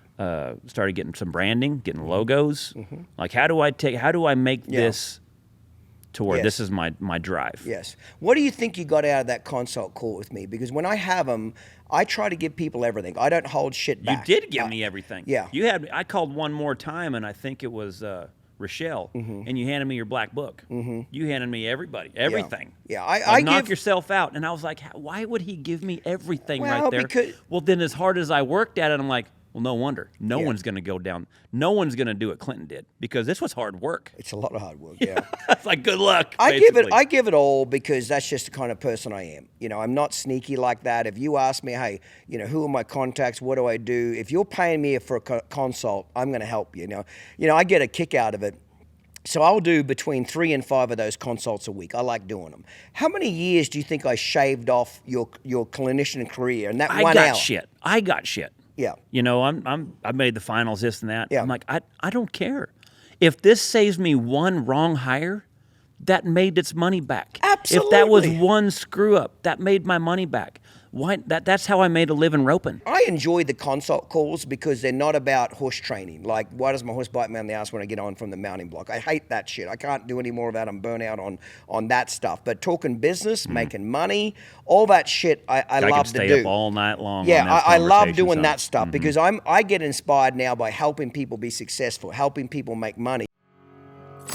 Started getting some branding, getting logos. Like, how do I make this to where this is my drive? Yes. What do you think you got out of that consult call with me? Because when I have them, I try to give people everything. I don't hold shit back. You did give me everything. Yeah. I called one more time, and I think it was Rochelle, and you handed me your black book. You handed me everything. Yeah. I knock yourself out. And I was like, why would he give me everything right there? Well, then as hard as I worked at it, I'm like, well, no wonder. No one's going to go down. No one's going to do what Clinton did because this was hard work. It's a lot of hard work, yeah. It's like, good luck, I give it all because that's just the kind of person I am. You know, I'm not sneaky like that. If you ask me, hey, you know, who are my contacts? What do I do? If you're paying me for a consult, I'm going to help you. You know, I get a kick out of it. So I'll do between 3 and 5 of those consults a week. I like doing them. How many years do you think I shaved off your clinician career in that 1 hour? I got shit. Yeah. You know, I made the finals, this and that. Yeah. I'm like, I don't care. If this saves me one wrong hire, that made its money back. Absolutely. If that was one screw up, that made my money back. Why? That's how I made a living roping. I enjoy the consult calls because they're not about horse training. Like, why does my horse bite me on the ass when I get on from the mounting block? I hate that shit. I can't do any more of that. I'm burnt out on that stuff. But talking business, making money, all that shit, I love to do. I could stay up all night long. Yeah, on those I love conversations doing that stuff because I get inspired now by helping people be successful, helping people make money.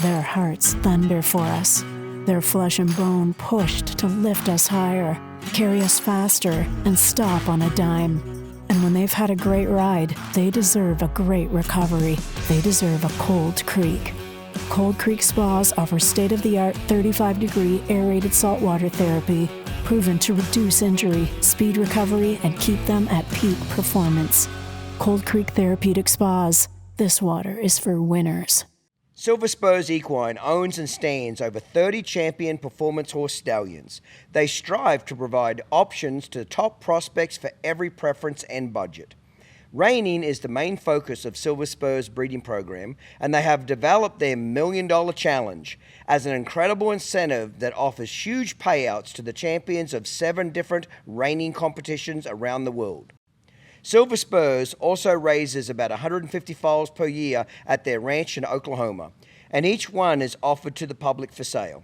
Their hearts thunder for us. Their flesh and bone pushed to lift us higher, carry us faster, and stop on a dime. And when they've had a great ride, they deserve a great recovery. They deserve a Cold Creek. Cold Creek Spas offer state-of-the-art 35-degree aerated saltwater therapy, proven to reduce injury, speed recovery, and keep them at peak performance. Cold Creek Therapeutic Spas. This water is for winners. Silver Spurs Equine owns and stands over 30 champion performance horse stallions. They strive to provide options to top prospects for every preference and budget. Reining is the main focus of Silver Spurs breeding program, and they have developed their $1 Million Challenge as an incredible incentive that offers huge payouts to the champions of 7 different reining competitions around the world. Silver Spurs also raises about 150 foals per year at their ranch in Oklahoma, and each one is offered to the public for sale.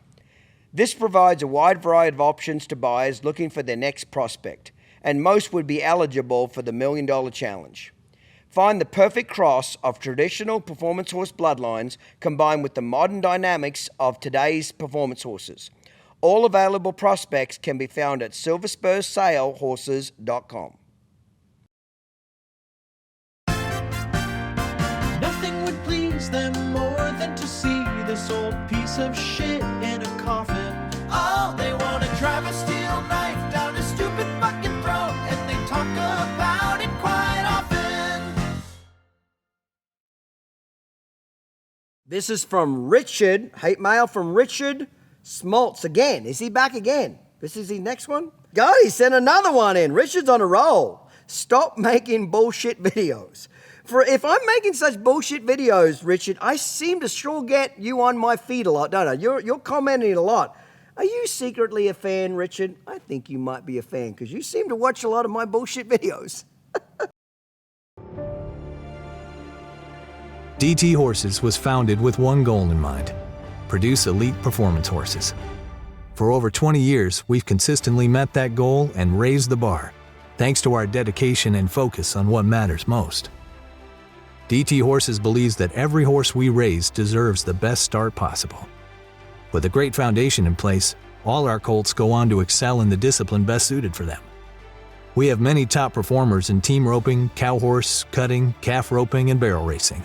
This provides a wide variety of options to buyers looking for their next prospect, and most would be eligible for the $1 Million Challenge. Find the perfect cross of traditional performance horse bloodlines combined with the modern dynamics of today's performance horses. All available prospects can be found at silverspurssalehorses.com. Nothing would please them more than to see this old piece of shit in a coffin. Oh, they want to drive a steel knife down This is from Richard. Hate mail from Richard Smoltz again. Is he back again? This is his next one? God, he sent another one in. Richard's on a roll. Stop making bullshit videos. For if I'm making such bullshit videos, Richard, I seem to sure get you on my feed a lot, don't I? You're commenting a lot. Are you secretly a fan, Richard? I think you might be a fan because you seem to watch a lot of my bullshit videos. DT Horses was founded with one goal in mind: produce elite performance horses. For over 20 years, we've consistently met that goal and raised the bar, thanks to our dedication and focus on what matters most. DT Horses believes that every horse we raise deserves the best start possible. With a great foundation in place, all our colts go on to excel in the discipline best suited for them. We have many top performers in team roping, cow horse, cutting, calf roping, and barrel racing.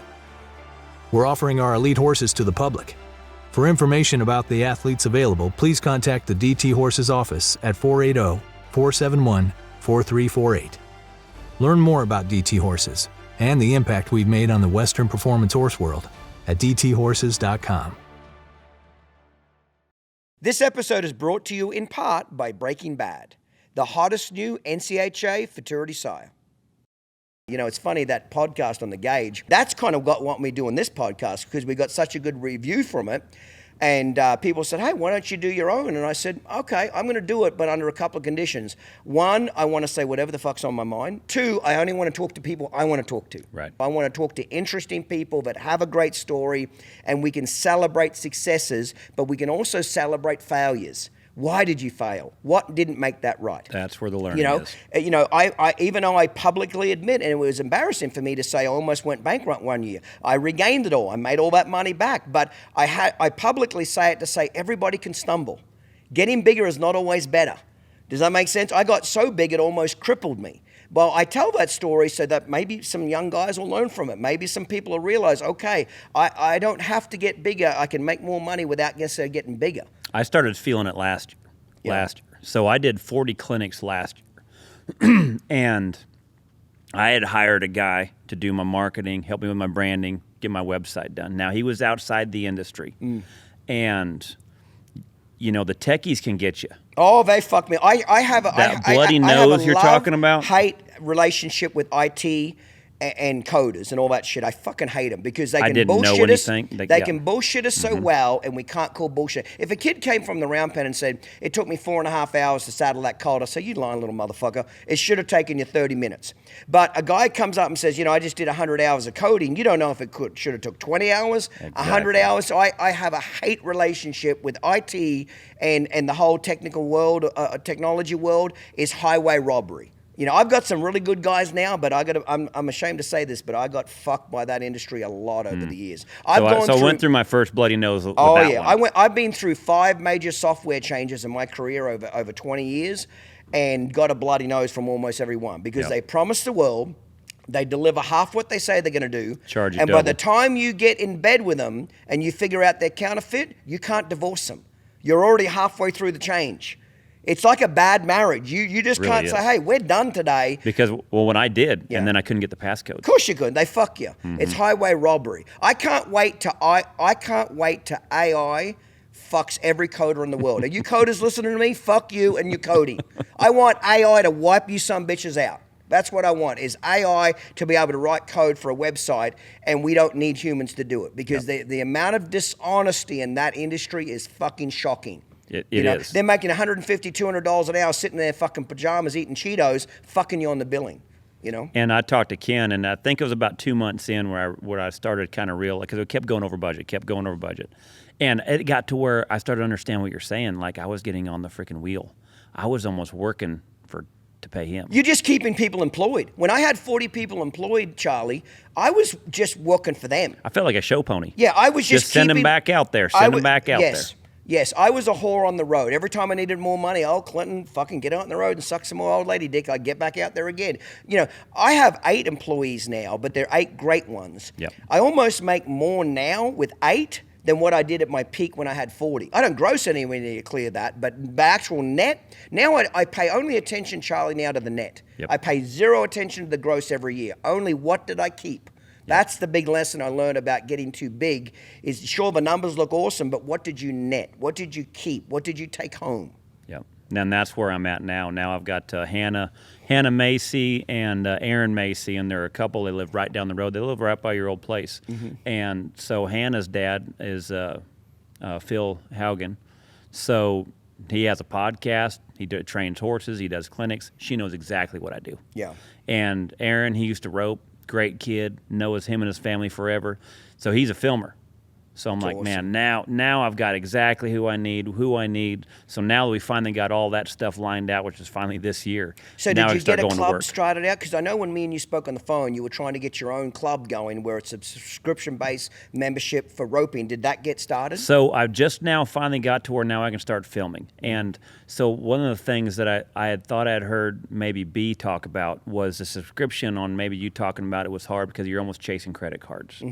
We're offering our elite horses to the public. For information about the athletes available, please contact the DT Horses office at 480-471-4348. Learn more about DT Horses and the impact we've made on the Western performance horse world at dthorses.com. This episode is brought to you in part by Breaking Bad, the hottest new NCHA futurity sire. You know, it's funny, that podcast on The Gauge, that's kind of what me doing this podcast, because we got such a good review from it. And people said, hey, why don't you do your own? And I said, okay, I'm going to do it, but under a couple of conditions. One, I want to say whatever the fuck's on my mind. Two, I only want to talk to people I want to talk to. Right. I want to talk to interesting people that have a great story, and we can celebrate successes, but we can also celebrate failures. Why did you fail? What didn't make that right? That's where the learning is. I even though I publicly admit, and it was embarrassing for me to say I almost went bankrupt one year, I regained it all. I made all that money back, but I publicly say it to say everybody can stumble. Getting bigger is not always better. Does that make sense? I got so big it almost crippled me. Well, I tell that story so that maybe some young guys will learn from it. Maybe some people will realize, okay, I don't have to get bigger. I can make more money without necessarily getting bigger. I started feeling it last year. So I did 40 clinics last year. And I had hired a guy to do my marketing, help me with my branding, get my website done. Now, he was outside the industry. And, you know, the techies can get you. Oh, they fuck me. I have a bloody nose you're talking about? Hate relationship with IT and coders and all that shit. I fucking hate them because they can bullshit us. They can bullshit us so well, and we can't call bullshit. If a kid came from the round pen and said, it took me 4.5 hours to saddle that colt, I say, you lying little motherfucker. It should have taken you 30 minutes. But a guy comes up and says, you know, I just did 100 hours of coding. You don't know if it should have took 20 hours, 100 hours. So I have a hate relationship with IT and the whole technical world, technology world is highway robbery. You know, I've got some really good guys now, but I'm ashamed to say this, but I got fucked by that industry a lot over the years. I went through my first bloody nose with that one. I've been through 5 major software changes in my career over 20 years and got a bloody nose from almost every one because they promise the world, they deliver half what they say they're going to do. Charge you and double. By the time you get in bed with them and you figure out they're counterfeit, you can't divorce them. You're already halfway through the change. It's like a bad marriage. You just really can't say, hey, we're done today. Because, well, when I did, and then I couldn't get the passcode. Of course you couldn't. They fuck you. It's highway robbery. I can't wait to AI fucks every coder in the world. Are you coders listening to me? Fuck you and your coding. I want AI to wipe you some bitches out. That's what I want, is AI to be able to write code for a website, and we don't need humans to do it because the amount of dishonesty in that industry is fucking shocking. It is. They're making $150, $200 an hour sitting in their fucking pajamas eating Cheetos, fucking you on the billing, you know? And I talked to Ken, and I think it was about 2 months in where I started kind of real, because it kept going over budget. And it got to where I started to understand what you're saying. Like, I was getting on the freaking wheel. I was almost working to pay him. You're just keeping people employed. When I had 40 people employed, Charlie, I was just working for them. I felt like a show pony. Yeah, I was just send them back out there. Send them back out there. Yes, I was a whore on the road. Every time I needed more money, Clinton, fucking get out on the road and suck some more old lady dick. I'd get back out there again. You know, I have 8 employees now, but they're 8 great ones. Yep. I almost make more now with 8 than what I did at my peak when I had 40. I don't gross anywhere near clear that, but the actual net, now I pay only attention, Charlie, now to the net. Yep. I pay 0 attention to the gross every year. Only what did I keep? That's the big lesson I learned about getting too big is, sure, the numbers look awesome, but what did you net? What did you keep? What did you take home? Yep. And that's where I'm at now. Now I've got Hannah Macy and Aaron Macy, and there are a couple. They live right down the road. They live right by your old place. And so Hannah's dad is Phil Haugen. So he has a podcast. He trains horses. He does clinics. She knows exactly what I do. Yeah. And Aaron, he used to rope. Great kid. Knows him and his family forever. So he's a filmer. So I'm like, awesome. man, now I've got exactly who I need. So now that we finally got all that stuff lined out, which is finally this year. So now did I you start get a going to club work. started out? Because I know when me and you spoke on the phone, you were trying to get your own club going where it's a subscription-based membership for roping. Did that get started? So I've just now finally got to where now I can start filming. And so one of the things that I had thought I'd heard maybe B talk about was the subscription on maybe you talking about it was hard because you're almost chasing credit cards.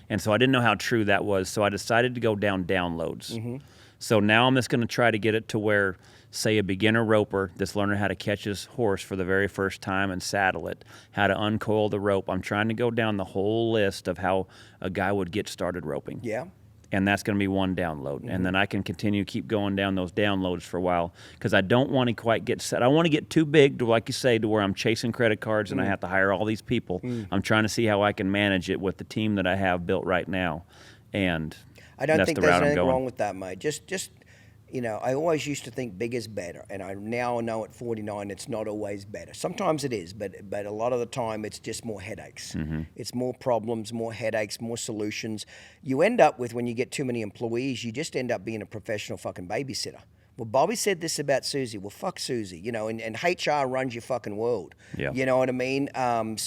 And so I didn't know how true that was. So I decided to go down downloads. So now I'm just going to try to get it to where, say, a beginner roper that's learning how to catch his horse for the very first time and saddle it, how to uncoil the rope. I'm trying to go down the whole list of how a guy would get started roping. Yeah. And that's going to be one download. And then I can keep going down those downloads for a while because I don't want to quite get set. I want to get too big, to, like you say, to where I'm chasing credit cards and I have to hire all these people. I'm trying to see how I can manage it with the team that I have built right now. And I don't that's think the there's route I'm anything going. wrong with that, mate. Just you know, I always used to think big is better, and I now know at 49 it's not always better. Sometimes it is, but a lot of the time it's just more headaches. It's more problems, more headaches, more solutions. You end up with, when you get too many employees, you just end up being a professional fucking babysitter. Well, Bobby said this about Susie. Well, fuck Susie, you know, and HR runs your fucking world. Yeah. You know what I mean? But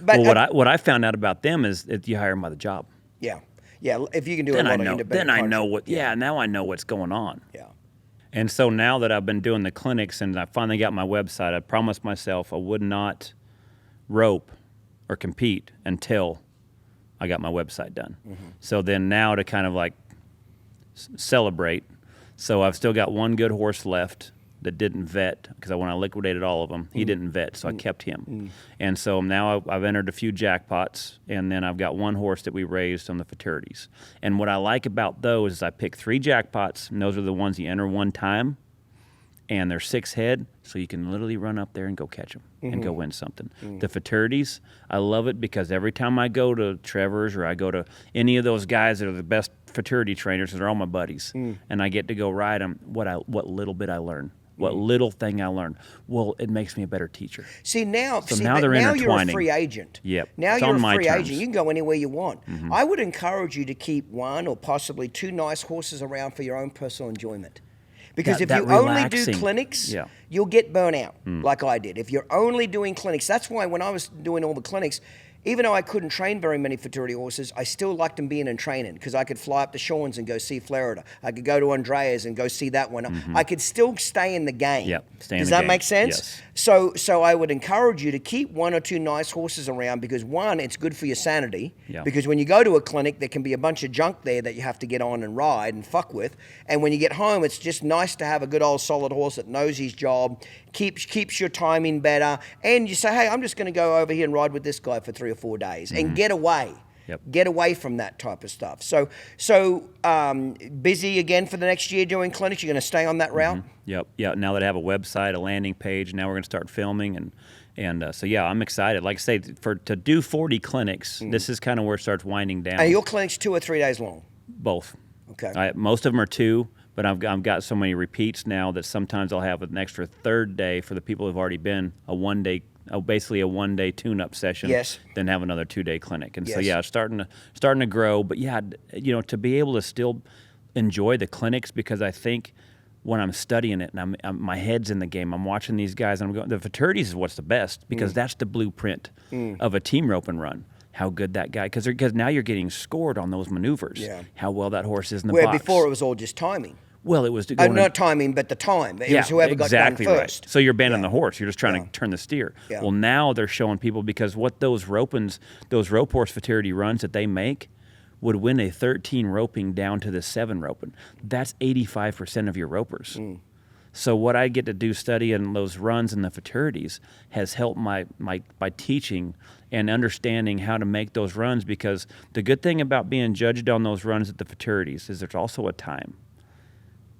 Well, what I found out about them is that you hire them by the job. yeah. Yeah, if you can do Then a lot I know. of independent Then I know contract- what. Now I know what's going on. Yeah. And so now that I've been doing the clinics and I finally got my website, I promised myself I would not rope or compete until I got my website done. So then now to kind of like celebrate. So I've still got one good horse left that didn't vet, because when I liquidated all of them, he didn't vet, so I kept him. And so now I've entered a few jackpots, and then I've got one horse that we raised on the fraternities. And what I like about those is I pick 3 jackpots, and those are the ones you enter one time, and they're 6 head, so you can literally run up there and go catch them and go win something. The fraternities, I love it because every time I go to Trevor's or I go to any of those guys that are the best fraternity trainers, they're all my buddies, and I get to go ride them, what little bit I learn. What little thing I learned, well, it makes me a better teacher. See now, now they're now intertwining. you're a free agent. Yep. Now It's you're on a my free terms. agent. You can go anywhere you want. I would encourage you to keep 1 or possibly 2 nice horses around for your own personal enjoyment. Because if That you only do relaxing. clinics, Yeah. you'll get burnout like I did. If you're only doing clinics, that's why when I was doing all the clinics, even though I couldn't train very many fraternity horses, I still liked them being in training because I could fly up to Sean's and go see Florida. I could go to Andrea's and go see that one. I could still stay in the game. Yep, stay in Does the that game. make sense? Yes. So I would encourage you to keep 1 or 2 nice horses around because 1, it's good for your sanity. Yeah. Because when you go to a clinic, there can be a bunch of junk there that you have to get on and ride and fuck with. And when you get home, it's just nice to have a good old solid horse that knows his job, keeps your timing better, and you say, hey, I'm just going to go over here and ride with this guy for 3 or 4 days and get away. Yep. Get away from that type of stuff. So busy again for the next year doing clinics. You're going to stay on that route. Yep. Yeah. Now that I have a website, a landing page, now we're going to start filming, and so yeah, I'm excited. Like I say, to do 40 clinics, this is kind of where it starts winding down. And your clinic's 2 or 3 days long. Both. Okay. Most of them are 2, but I've got so many repeats now that sometimes I'll have an extra 3rd day for the people who've already been basically a 1-day tune-up session. Yes. Then have another 2-day clinic, and so Yes. yeah, it's starting to grow. But yeah, you know, to be able to still enjoy the clinics, because I think when I'm studying it and my head's in the game, I'm watching these guys, and I'm going, the fraternities is what's the best, because that's the blueprint of a team rope and run. How good that guy, because now you're getting scored on those maneuvers. Yeah. How well that horse is in the Where box. before it was all just timing. Well, it was to go Not timing, but the time. It was whoever got done first. Right. So you're banding the horse. You're just trying to turn the steer. Yeah. Well, now they're showing people, because what those rope horse fraternity runs that they make would win a 13 roping down to the 7 roping. That's 85% of your ropers. So what I get to do studying those runs in the futurities has helped my by teaching and understanding how to make those runs, because the good thing about being judged on those runs at the futurities is there's also a time.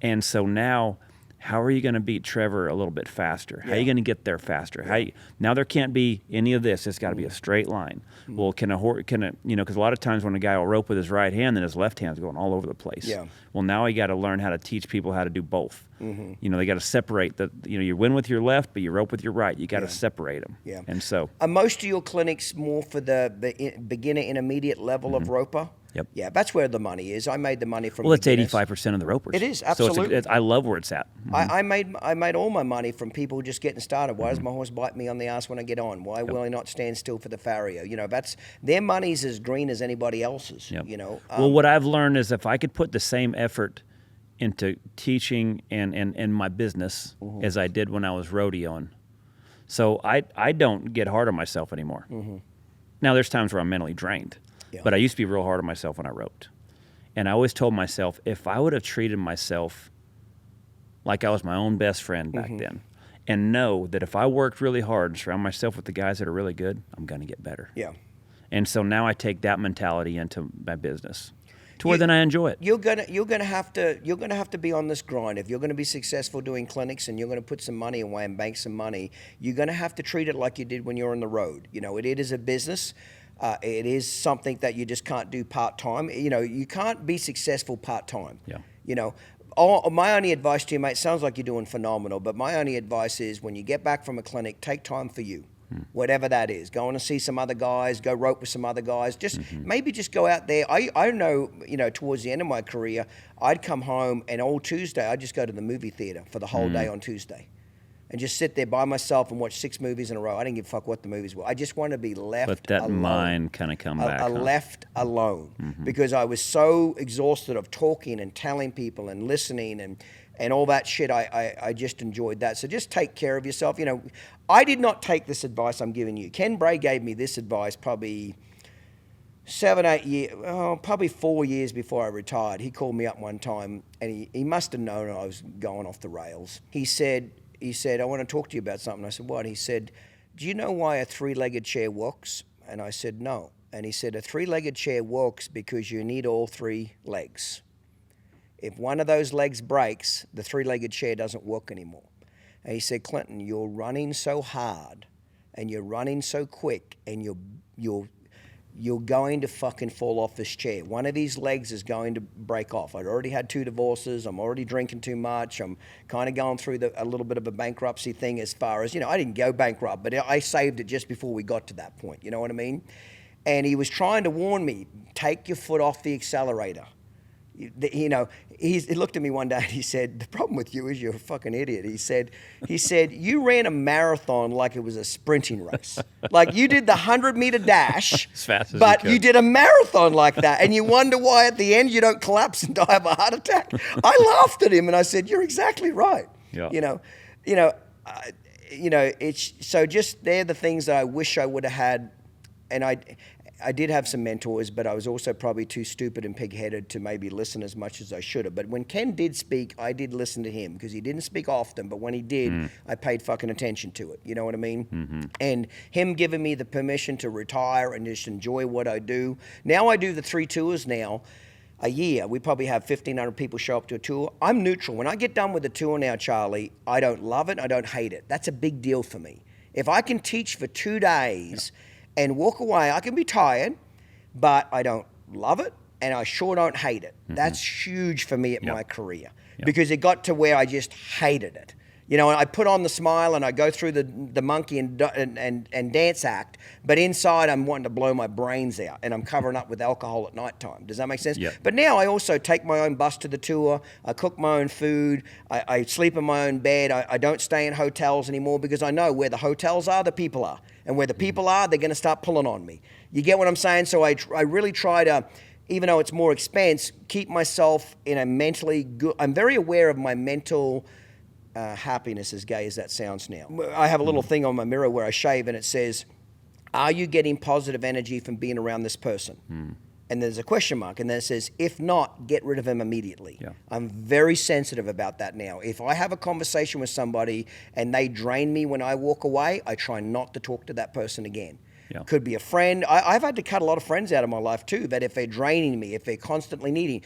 And so now, how are you going to beat Trevor a little bit faster? How are you going to get there faster? Now there can't be any of this. It's got to be a straight line. Well, because a lot of times when a guy will rope with his right hand, then his left hand's going all over the place. Yeah. Well, now you got to learn how to teach people how to do both. They got to separate you win with your left, but you rope with your right. You got to separate them. Yeah. And so, are most of your clinics more for the beginner, intermediate level of roper? Yep. Yeah, that's where the money is. I made the money from. Well, it's 85% of the ropers. It is, absolutely. So I love where it's at. I made all my money from people just getting started. Why does my horse bite me on the ass when I get on? Why will he not stand still for the farrier? That's their money's as green as anybody else's. Yep. Well, what I've learned is if I could put the same effort into teaching and my business as I did when I was rodeoing, so I don't get hard on myself anymore. Now there's times where I'm mentally drained. Yeah. But I used to be real hard on myself when I roped. And I always told myself, if I would have treated myself like I was my own best friend back then, and know that if I worked really hard and surround myself with the guys that are really good, I'm going to get better. Yeah. And so now I take that mentality into my business to where then I enjoy it. You're gonna have to be on this grind. If you're gonna be successful doing clinics and you're gonna put some money away and bank some money, you're gonna have to treat it like you did when you're on the road. It is a business. It is something that you just can't do part-time. You can't be successful part-time. Yeah. My only advice to you, mate, sounds like you're doing phenomenal, but my only advice is when you get back from a clinic, take time for you, whatever that is. Go on and see some other guys, go rope with some other guys. Maybe just go out there. I know, towards the end of my career, I'd come home and all Tuesday, I'd just go to the movie theater for the whole day on Tuesday. And just sit there by myself and watch 6 movies in a row. I didn't give a fuck what the movies were. I just want to be left alone. Let that mind kind of come back. Left alone. Because I was so exhausted of talking and telling people and listening and all that shit. I just enjoyed that. So just take care of yourself. I did not take this advice I'm giving you. Ken Bray gave me this advice probably 7, 8 years, probably 4 years before I retired. He called me up one time and he must have known I was going off the rails. He said, I want to talk to you about something. I said, what? He said, do you know why a 3-legged chair walks? And I said, no. And he said, a 3-legged chair walks because you need all 3 legs. If one of those legs breaks, the 3-legged chair doesn't work anymore. And he said, Clinton, you're running so hard and you're running so quick and you're going to fucking fall off this chair. One of these legs is going to break off. I'd already had 2 divorces. I'm already drinking too much. I'm kind of going through a little bit of a bankruptcy thing as far as, I didn't go bankrupt, but I saved it just before we got to that point. You know what I mean? And he was trying to warn me, take your foot off the accelerator. He looked at me one day and he said, the problem with you is you're a fucking idiot. He said, you ran a marathon like it was a sprinting race. Like you did the 100-meter dash, as fast as but you did a marathon like that. And you wonder why at the end you don't collapse and die of a heart attack. I laughed at him and I said, you're exactly right. Yeah. It's so just they're the things that I wish I would have had. And I did have some mentors, but I was also probably too stupid and pig-headed to maybe listen as much as I should have. But when Ken did speak, I did listen to him because he didn't speak often, but when he did, I paid fucking attention to it. You know what I mean? And him giving me the permission to retire and just enjoy what I do. Now I do the 3 tours now a year. We probably have 1,500 people show up to a tour. I'm neutral. When I get done with the tour now, Charlie, I don't love it. I don't hate it. That's a big deal for me. If I can teach for 2 days and walk away, I can be tired, but I don't love it, and I sure don't hate it. That's huge for me at my career because it got to where I just hated it. And I put on the smile and I go through the monkey and dance act, but inside I'm wanting to blow my brains out and I'm covering up with alcohol at nighttime. Does that make sense? Yep. But now I also take my own bus to the tour. I cook my own food. I sleep in my own bed. I don't stay in hotels anymore because I know where the hotels are, the people are. And where the people are, they're going to start pulling on me. You get what I'm saying? So I really try to, even though it's more expense, keep myself in a mentally good, I'm very aware of my mental happiness, as gay as that sounds now. I have a little thing on my mirror where I shave and it says, are you getting positive energy from being around this person? And and there's a question mark, and then it says, if not, get rid of him immediately. Yeah. I'm very sensitive about that now. If I have a conversation with somebody and they drain me when I walk away, I try not to talk to that person again. Yeah. Could be a friend. I've had to cut a lot of friends out of my life too, that if they're draining me, if they're constantly needing,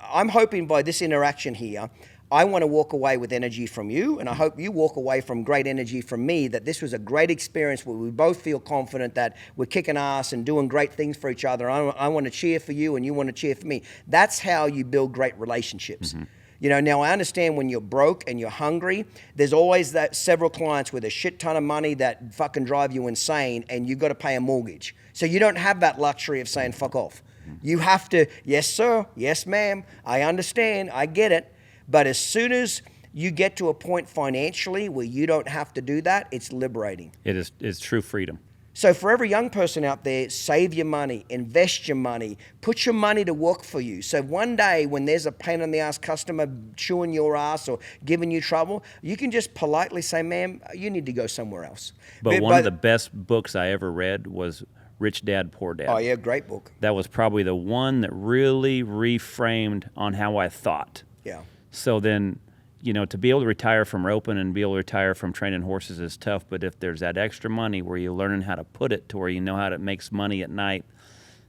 I'm hoping by this interaction here, I want to walk away with energy from you, and I hope you walk away from great energy from me, that this was a great experience where we both feel confident that we're kicking ass and doing great things for each other. I want to cheer for you and you want to cheer for me. That's how you build great relationships. Mm-hmm. Now I understand when you're broke and you're hungry, there's always that several clients with a shit ton of money that fucking drive you insane, and you've got to pay a mortgage. So you don't have that luxury of saying fuck off. You have to, yes sir, yes ma'am, I understand, I get it. But as soon as you get to a point financially where you don't have to do that, it's liberating. It's true freedom. So for every young person out there, save your money, invest your money, put your money to work for you. So one day when there's a pain in the ass customer chewing your ass or giving you trouble, you can just politely say, ma'am, you need to go somewhere else. But one of the best books I ever read was Rich Dad, Poor Dad. Oh yeah, great book. That was probably the one that really reframed on how I thought. Yeah. So then, to be able to retire from roping and be able to retire from training horses is tough. But if there's that extra money where you're learning how to put it to where you know how to make money at night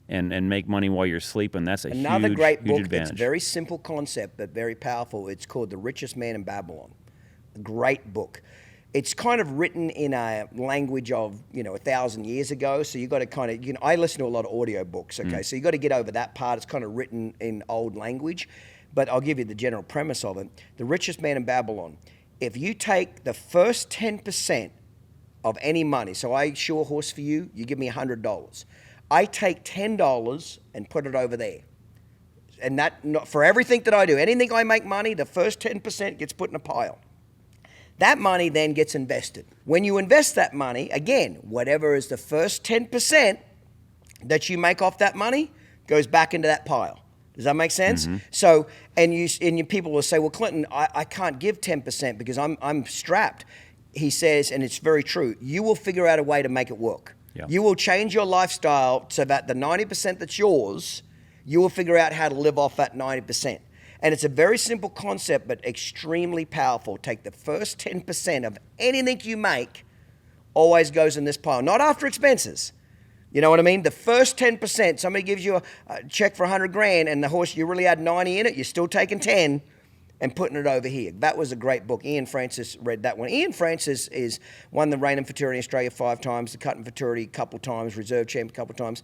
and make money while you're sleeping, that's another huge, great huge book. advantage. It's very simple concept, but very powerful. It's called The Richest Man in Babylon. A great book. It's kind of written in a language of, 1,000 years ago. So you got to kind of, I listen to a lot of audio books. Okay. So you got to get over that part. It's kind of written in old language. But I'll give you the general premise of it. The Richest Man in Babylon. If you take the first 10% of any money, so I shoe a horse for you, you give me $100. I take $10 and put it over there. And that, for everything that I do, anything I make money, the first 10% gets put in a pile. That money then gets invested. When you invest that money, again, whatever is the first 10% that you make off that money goes back into that pile. Does that make sense? Mm-hmm. So, and you people will say, well, Clinton, I can't give 10% because I'm strapped. He says, and it's very true, you will figure out a way to make it work. Yeah. You will change your lifestyle so that the 90% that's yours, you will figure out how to live off that 90%. And it's a very simple concept, but extremely powerful. Take the first 10% of anything you make, always goes in this pile, not after expenses. You know what I mean? The first 10%, somebody gives you a check for $100,000 and the horse, you really had 90 in it, you're still taking 10 and putting it over here. That was a great book. Ian Francis read that one. Ian Francis is won the Reining Futurity in Australia 5 times, the Cutting Futurity a couple times, reserve champ a couple times.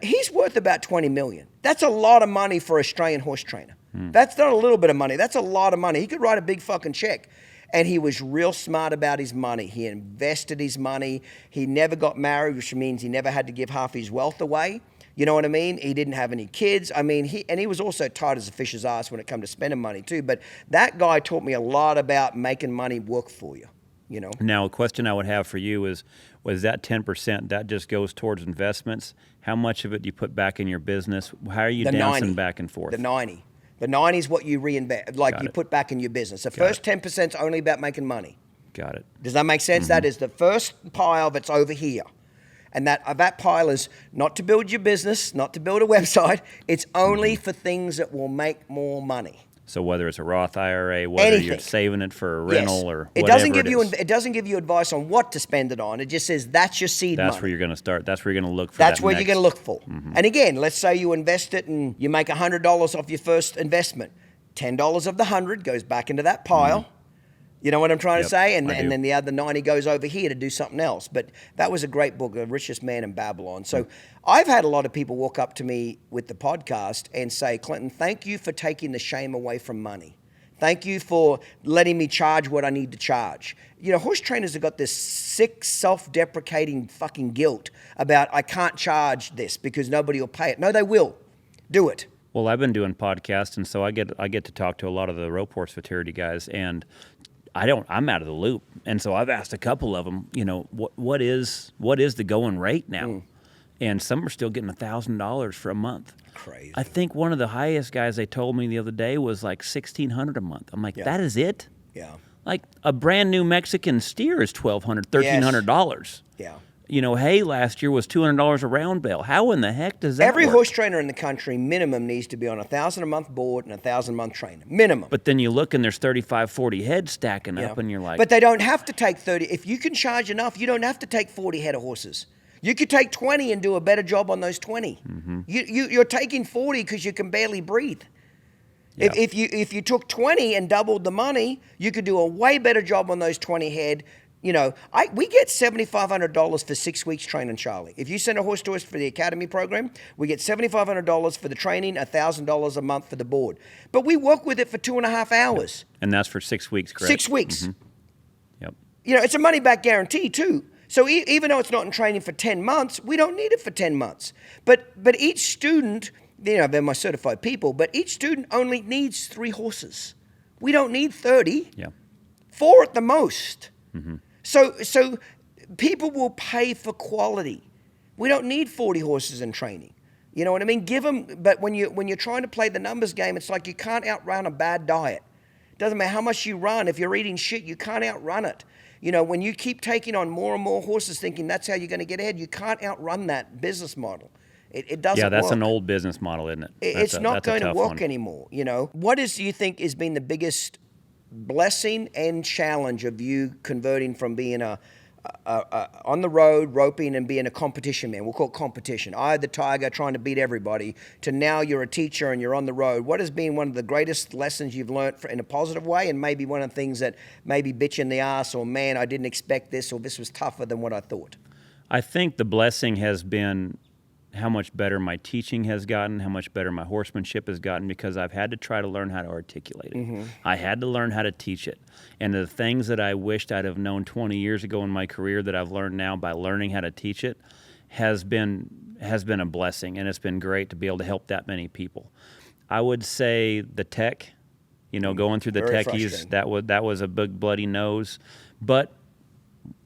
He's worth about $20 million. That's a lot of money for an Australian horse trainer. That's not a little bit of money. That's a lot of money. He could write a big fucking check. And he was real smart about his money. He invested his money. He never got married, which means he never had to give half his wealth away. You know what I mean? He didn't have any kids. I mean, he was also tight as a fish's ass when it came to spending money too. But that guy taught me a lot about making money work for you. Now, a question I would have for you is, was that 10% that just goes towards investments? How much of it do you put back in your business? How are you dancing back and forth? The 90. The 90 is what you reinvest, put back in your business. The first 10% is only about making money. Got it. Does that make sense? Mm-hmm. That is the first pile that's over here. And that pile is not to build your business, not to build a website. It's only for things that will make more money. So whether it's a Roth IRA, whether you're saving it for a rental or whatever it doesn't give you advice on what to spend it on. It just says that's your seed money. That's where you're going to start. That's where you're going to look for. That's where you're going to look for. Mm-hmm. And again, let's say you invest it and you make $100 off your first investment. $10 of the 100 goes back into that pile. Mm-hmm. You know what I'm trying to say? And then the other 90 goes over here to do something else. But that was a great book, The Richest Man in Babylon. So I've had a lot of people walk up to me with the podcast and say, Clinton, thank you for taking the shame away from money. Thank you for letting me charge what I need to charge. Horse trainers have got this sick, self-deprecating fucking guilt about I can't charge this because nobody will pay it. No, they will. Do it. Well, I've been doing podcasts, and so I get to talk to a lot of the rope horse futurity guys, and I'm out of the loop. And so I've asked a couple of them, what is the going rate now? And some are still getting $1,000 for a month. Crazy. I think one of the highest guys they told me the other day was like $1,600 a month. I'm like, that is it? Yeah. Like a brand new Mexican steer is $1,200, $1,300. Yeah. hay last year was $200 a round bale. How in the heck does that Every work? horse trainer in the country minimum needs to be on $1,000 a month board and $1,000 a month trainer. Minimum. But then you look and there's 35, 40 heads stacking up, and you're like, but they don't have to take 30. If you can charge enough, you don't have to take 40 head of horses. You could take 20 and do a better job on those 20. Mm-hmm. You're taking 40 because you can barely breathe. Yeah. If you took 20 and doubled the money, you could do a way better job on those 20 head. We get $7,500 for 6 weeks training Charlie. If you send a horse to us for the academy program, we get $7,500 for the training, $1,000 a month for the board. But we work with it for 2.5 hours. and that's for 6 weeks, correct? 6 weeks. Mm-hmm. Yep. It's a money back guarantee too. So even though it's not in training for 10 months, we don't need it for 10 months. But each student, they're my certified people, but each student only needs 3 horses. We don't need 30. Yeah. 4 at the most. Mm-hmm. So people will pay for quality. We don't need 40 horses in training. You know what I mean? Give them, but when you're trying to play the numbers game, it's like you can't outrun a bad diet. Doesn't matter how much you run. If you're eating shit, you can't outrun it. When you keep taking on more and more horses thinking that's how you're going to get ahead, you can't outrun that business model. It doesn't work. Yeah, that's an old business model, isn't it? It's not going to work one. anymore. What do you think has been the biggest blessing and challenge of you converting from being on the road roping and being a competition man? We'll call it competition. The tiger trying to beat everybody, to now you're a teacher and you're on the road. What has been one of the greatest lessons you've learned in a positive way, and maybe one of the things that maybe bitch in the ass, or man, I didn't expect this, or this was tougher than what I thought? I think the blessing has been how much better my teaching has gotten, how much better my horsemanship has gotten, because I've had to try to learn how to articulate it. Mm-hmm. I had to learn how to teach it. And the things that I wished I'd have known 20 years ago in my career that I've learned now by learning how to teach it has been a blessing, and it's been great to be able to help that many people. I would say the tech, going through the Very techies, that was a big bloody nose, but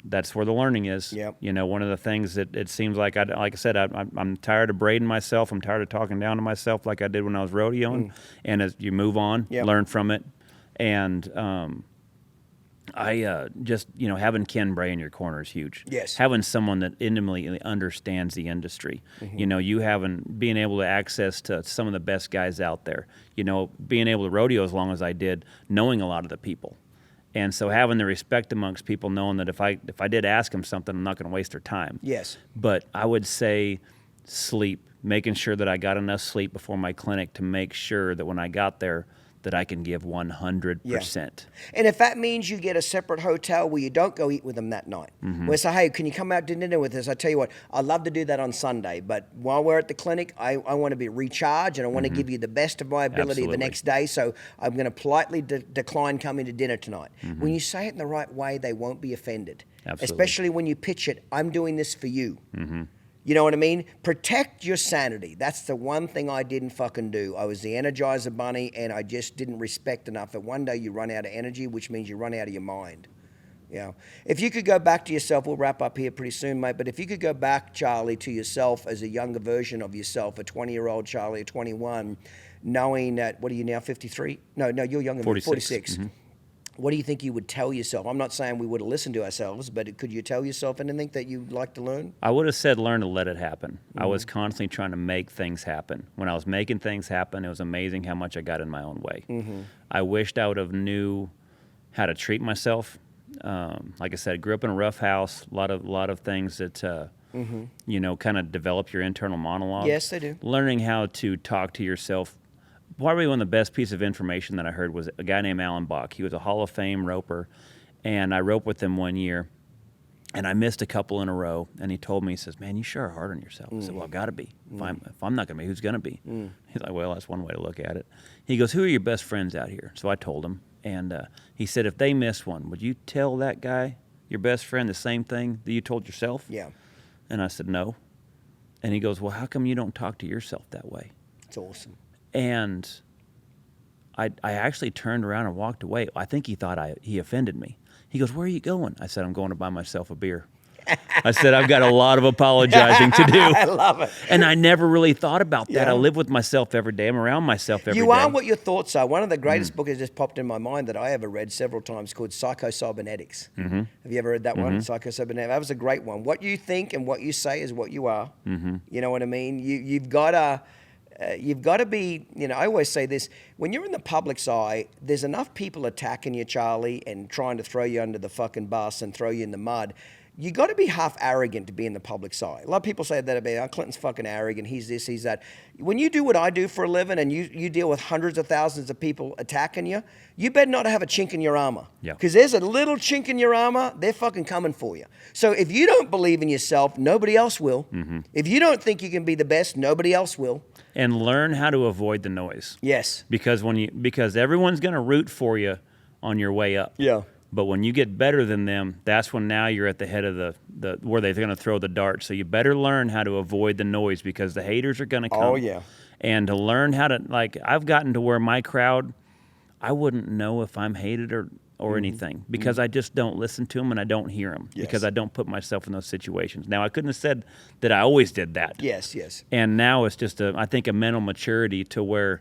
that's where the learning is. Yep. One of the things that it seems like, like I said, I'm tired of braiding myself. I'm tired of talking down to myself like I did when I was rodeoing. And as you move on, learn from it. And I just, having Ken Bray in your corner is huge. Yes. Having someone that intimately understands the industry. Mm-hmm. Being able to access to some of the best guys out there. Being able to rodeo as long as I did, knowing a lot of the people. And so having the respect amongst people, knowing that if I did ask them something, I'm not going to waste their time. Yes. But I would say sleep, making sure that I got enough sleep before my clinic to make sure that when I got there, that I can give 100%. Yeah. And if that means you get a separate hotel where you don't go eat with them that night, where say, hey, can you come out to dinner with us? I tell you what, I'd love to do that on Sunday, but while we're at the clinic, I want to be recharged, and I want to give you the best of my ability the next day, so I'm going to politely decline coming to dinner tonight. When you say it in the right way, they won't be offended. Absolutely. Especially when you pitch it, I'm doing this for you. You know what I mean? Protect your sanity. That's the one thing I didn't fucking do. I was the Energizer Bunny, and I just didn't respect enough that one day you run out of energy, which means you run out of your mind. If you could go back to yourself, we'll wrap up here pretty soon, mate, but if you could go back, Charlie, to yourself as a younger version of yourself, a 20-year-old Charlie, a 21, knowing that, what are you now, 53? No, you're younger than me, 46. What do you think you would tell yourself? I'm not saying we would have listened to ourselves, but could you tell yourself anything that you'd like to learn? I would have said learn to let it happen. I was constantly trying to make things happen. When I was making things happen, it was amazing how much I got in my own way. I wished I would have knew how to treat myself. Like I said, grew up in a rough house, a lot of things that, kind of develop your internal monologue. Yes, they do. Learning how to talk to yourself. Probably one of the best pieces of information that I heard was a guy named Alan Bach. He was a Hall of Fame roper, and I roped with him one year, and I missed a couple in a row, and he told me, he says, man, you sure are hard on yourself. I said, well, I've got to be. If I'm not going to be, who's going to be? He's like, well, that's one way to look at it. He goes, who are your best friends out here? So I told him, and he said, if they miss one, would you tell that guy, your best friend, the same thing that you told yourself? Yeah. And I said, no. And he goes, well, how come you don't talk to yourself that way? It's awesome. And I actually turned around and walked away. I think he thought he offended me. He goes, where are you going? I said, I'm going to buy myself a beer. I said, I've got a lot of apologizing to do. I love it. And I never really thought about that. Yeah. I live with myself every day. I'm around myself every day. You are what your thoughts are. One of the greatest books that just popped in my mind that I ever read several times called Psycho-Cybernetics. Have you ever read that one? Psycho-Cybernetics. That was a great one. What you think and what you say is what you are. You know what I mean? You've got to be, I always say this, when you're in the public's eye, there's enough people attacking you, Charlie, and trying to throw you under the fucking bus and throw you in the mud. You got to be half arrogant to be in the public's eye. A lot of people say that about Clinton's fucking arrogant. He's this, he's that. When you do what I do for a living and you deal with hundreds of thousands of people attacking you, you better not have a chink in your armor. Yeah. Because there's a little chink in your armor, they're fucking coming for you. So if you don't believe in yourself, nobody else will. If you don't think you can be the best, nobody else will. And learn how to avoid the noise. Yes. Because everyone's going to root for you on your way up. Yeah. But when you get better than them, that's when now you're at the head of the where they're going to throw the dart. So you better learn how to avoid the noise because the haters are going to come. Oh, yeah. And to learn how to, I've gotten to where my crowd, I wouldn't know if I'm hated or anything because I just don't listen to them and I don't hear them because I don't put myself in those situations. Now, I couldn't have said that I always did that. Yes, yes. And now it's just, I think, a mental maturity to where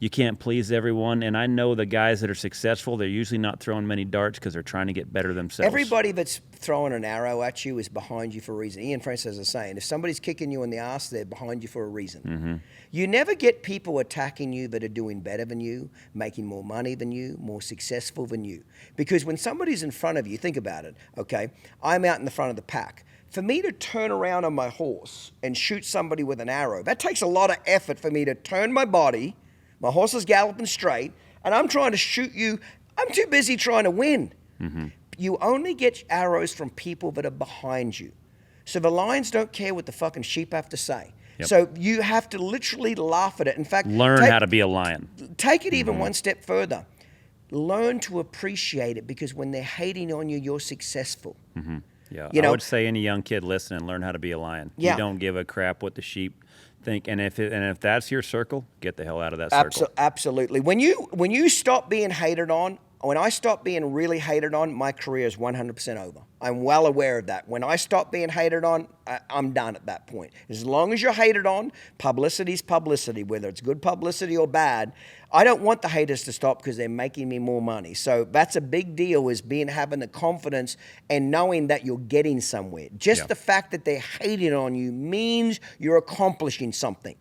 you can't please everyone. And I know the guys that are successful, they're usually not throwing many darts because they're trying to get better themselves. Everybody that's throwing an arrow at you is behind you for a reason. Ian Francis is saying, if somebody's kicking you in the ass, they're behind you for a reason. You never get people attacking you that are doing better than you, making more money than you, more successful than you. Because when somebody's in front of you, think about it, okay? I'm out in the front of the pack. For me to turn around on my horse and shoot somebody with an arrow, that takes a lot of effort for me to turn my body. My horse is galloping straight, and I'm trying to shoot you. I'm too busy trying to win. You only get arrows from people that are behind you. So the lions don't care what the fucking sheep have to say. Yep. So you have to literally laugh at it. In fact, learn how to be a lion. Take it even one step further. Learn to appreciate it because when they're hating on you, you're successful. Yeah, You know- I would say any young kid listening, learn how to be a lion. Yeah. You don't give a crap what the sheep think, and if that's your circle, get the hell out of that circle. Absolutely. When you stop being hated on, when I stop being really hated on, my career is 100% over. I'm well aware of that. When I stop being hated on, I'm done at that point. As long as you're hated on, publicity's publicity, whether it's good publicity or bad. I don't want the haters to stop because they're making me more money. So that's a big deal, is having the confidence and knowing that you're getting somewhere. Just the fact that they're hating on you means you're accomplishing something,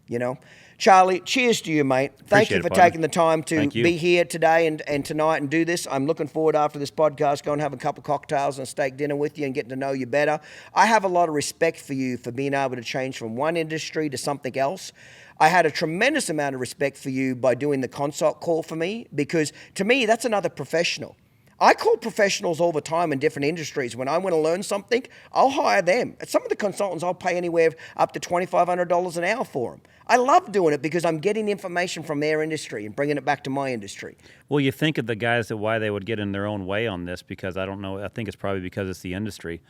you know? Charlie, cheers to you, mate. Thank you for taking the time to be here today and tonight and do this. I'm looking forward after this podcast, going and have a couple of cocktails and a steak dinner with you and getting to know you better. I have a lot of respect for you for being able to change from one industry to something else. I had a tremendous amount of respect for you by doing the consult call for me because, to me, that's another professional. I call professionals all the time in different industries. When I want to learn something, I'll hire them. Some of the consultants, I'll pay anywhere up to $2,500 an hour for them. I love doing it because I'm getting information from their industry and bringing it back to my industry. Well, you think of the guys that why they would get in their own way on this because I don't know. I think it's probably because it's the industry.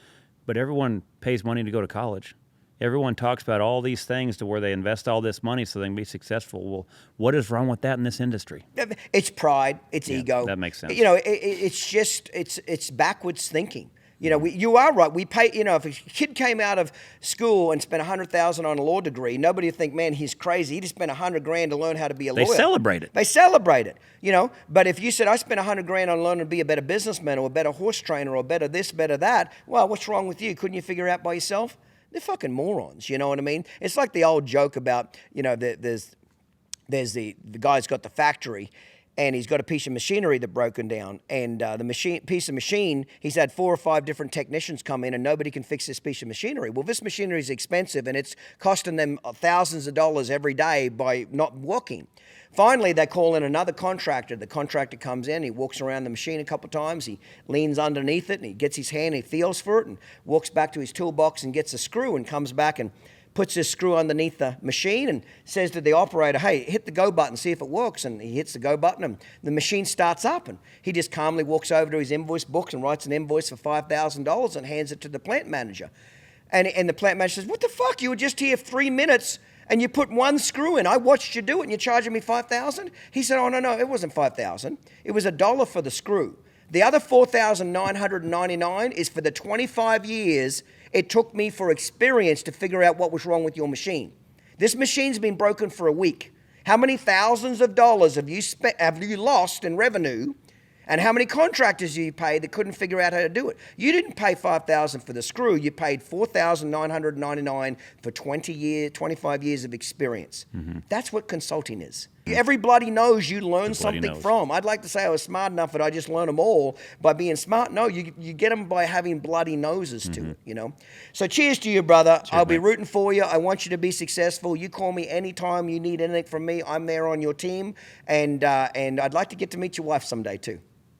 But everyone pays money to go to college. Everyone talks about all these things to where they invest all this money so they can be successful. Well, what is wrong with that in this industry? It's pride. It's ego. That makes sense. You know, it's just, it's backwards thinking. You know, you are right. We pay, you know, if a kid came out of school and spent $100,000 on a law degree, nobody would think, man, he's crazy. He just spent $100,000 to learn how to be a lawyer. They celebrate it. They celebrate it, you know. But if you said, I spent $100,000 on learning to be a better businessman or a better horse trainer or better this, better that, well, what's wrong with you? Couldn't you figure it out by yourself? They're fucking morons, you know what I mean? It's like the old joke about, you know, there's the guy's got the factory and he's got a piece of machinery that broken down, and the piece of machine, he's had 4 or 5 different technicians come in and nobody can fix this piece of machinery. Well, this machinery is expensive and it's costing them thousands of dollars every day by not working. Finally, they call in another contractor. The contractor comes in, he walks around the machine a couple times, he leans underneath it and he gets his hand, he feels for it and walks back to his toolbox and gets a screw and comes back and puts this screw underneath the machine and says to the operator, hey, hit the go button, see if it works. And he hits the go button and the machine starts up. And he just calmly walks over to his invoice books and writes an invoice for $5,000 and hands it to the plant manager. And the plant manager says, what the fuck? You were just here 3 minutes and you put one screw in. I watched you do it and you're charging me $5,000? He said, oh, no, it wasn't $5,000. It was $1 for the screw. The other $4,999 is for the 25 years it took me for experience to figure out what was wrong with your machine. This machine's been broken for a week. How many thousands of dollars have you lost in revenue? And how many contractors you paid that couldn't figure out how to do it? You didn't pay $5,000 for the screw. You paid $4,999 for 25 years of experience. Mm-hmm. That's what consulting is. Every bloody nose you learn something from. I'd like to say I was smart enough that I just learned them all by being smart. No, you get them by having bloody noses to it, you know. So cheers to you, brother. Cheers, I'll be rooting for you. I want you to be successful. You call me anytime you need anything from me. I'm there on your team. And I'd like to get to meet your wife someday too.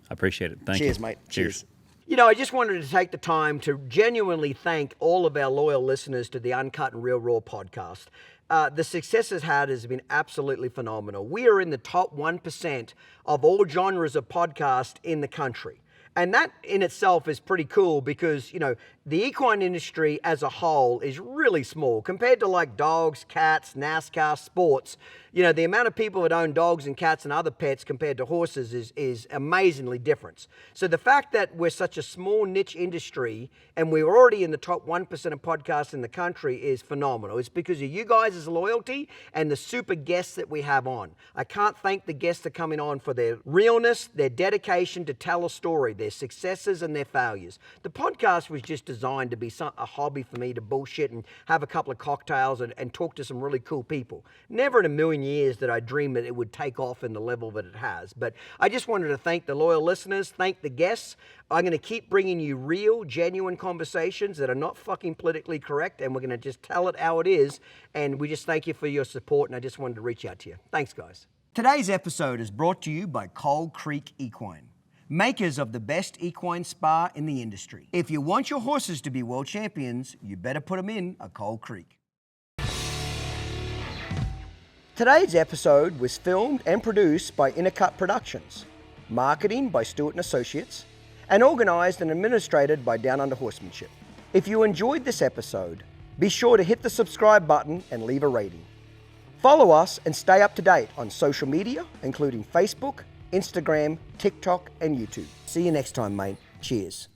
I appreciate it. Thank you. Cheers, mate. Cheers. You know, I just wanted to take the time to genuinely thank all of our loyal listeners to the Uncut and Real Raw podcast. The success it's had has been absolutely phenomenal. We are in the top 1% of all genres of podcast in the country. And that in itself is pretty cool because, you know, the equine industry as a whole is really small compared to like dogs, cats, NASCAR, sports. You know, the amount of people that own dogs and cats and other pets compared to horses is amazingly different. So the fact that we're such a small niche industry and we're already in the top 1% of podcasts in the country is phenomenal. It's because of you guys' loyalty and the super guests that we have on. I can't thank the guests that are coming on for their realness, their dedication to tell a story, their successes and their failures. The podcast was just designed to be a hobby for me to bullshit and have a couple of cocktails and talk to some really cool people. Never in a million years did I dream that it would take off in the level that it has. But I just wanted to thank the loyal listeners, thank the guests. I'm going to keep bringing you real, genuine conversations that are not fucking politically correct, and we're going to just tell it how it is. And we just thank you for your support, and I just wanted to reach out to you. Thanks, guys. Today's episode is brought to you by Coal Creek Equine, makers of the best equine spa in the industry. If you want your horses to be world champions, you better put them in a Coal Creek. Today's episode was filmed and produced by Uncut Productions, marketing by Stewart & Associates, and organized and administrated by Down Under Horsemanship. If you enjoyed this episode, be sure to hit the subscribe button and leave a rating. Follow us and stay up to date on social media, including Facebook, Instagram, TikTok, and YouTube. See you next time, mate. Cheers.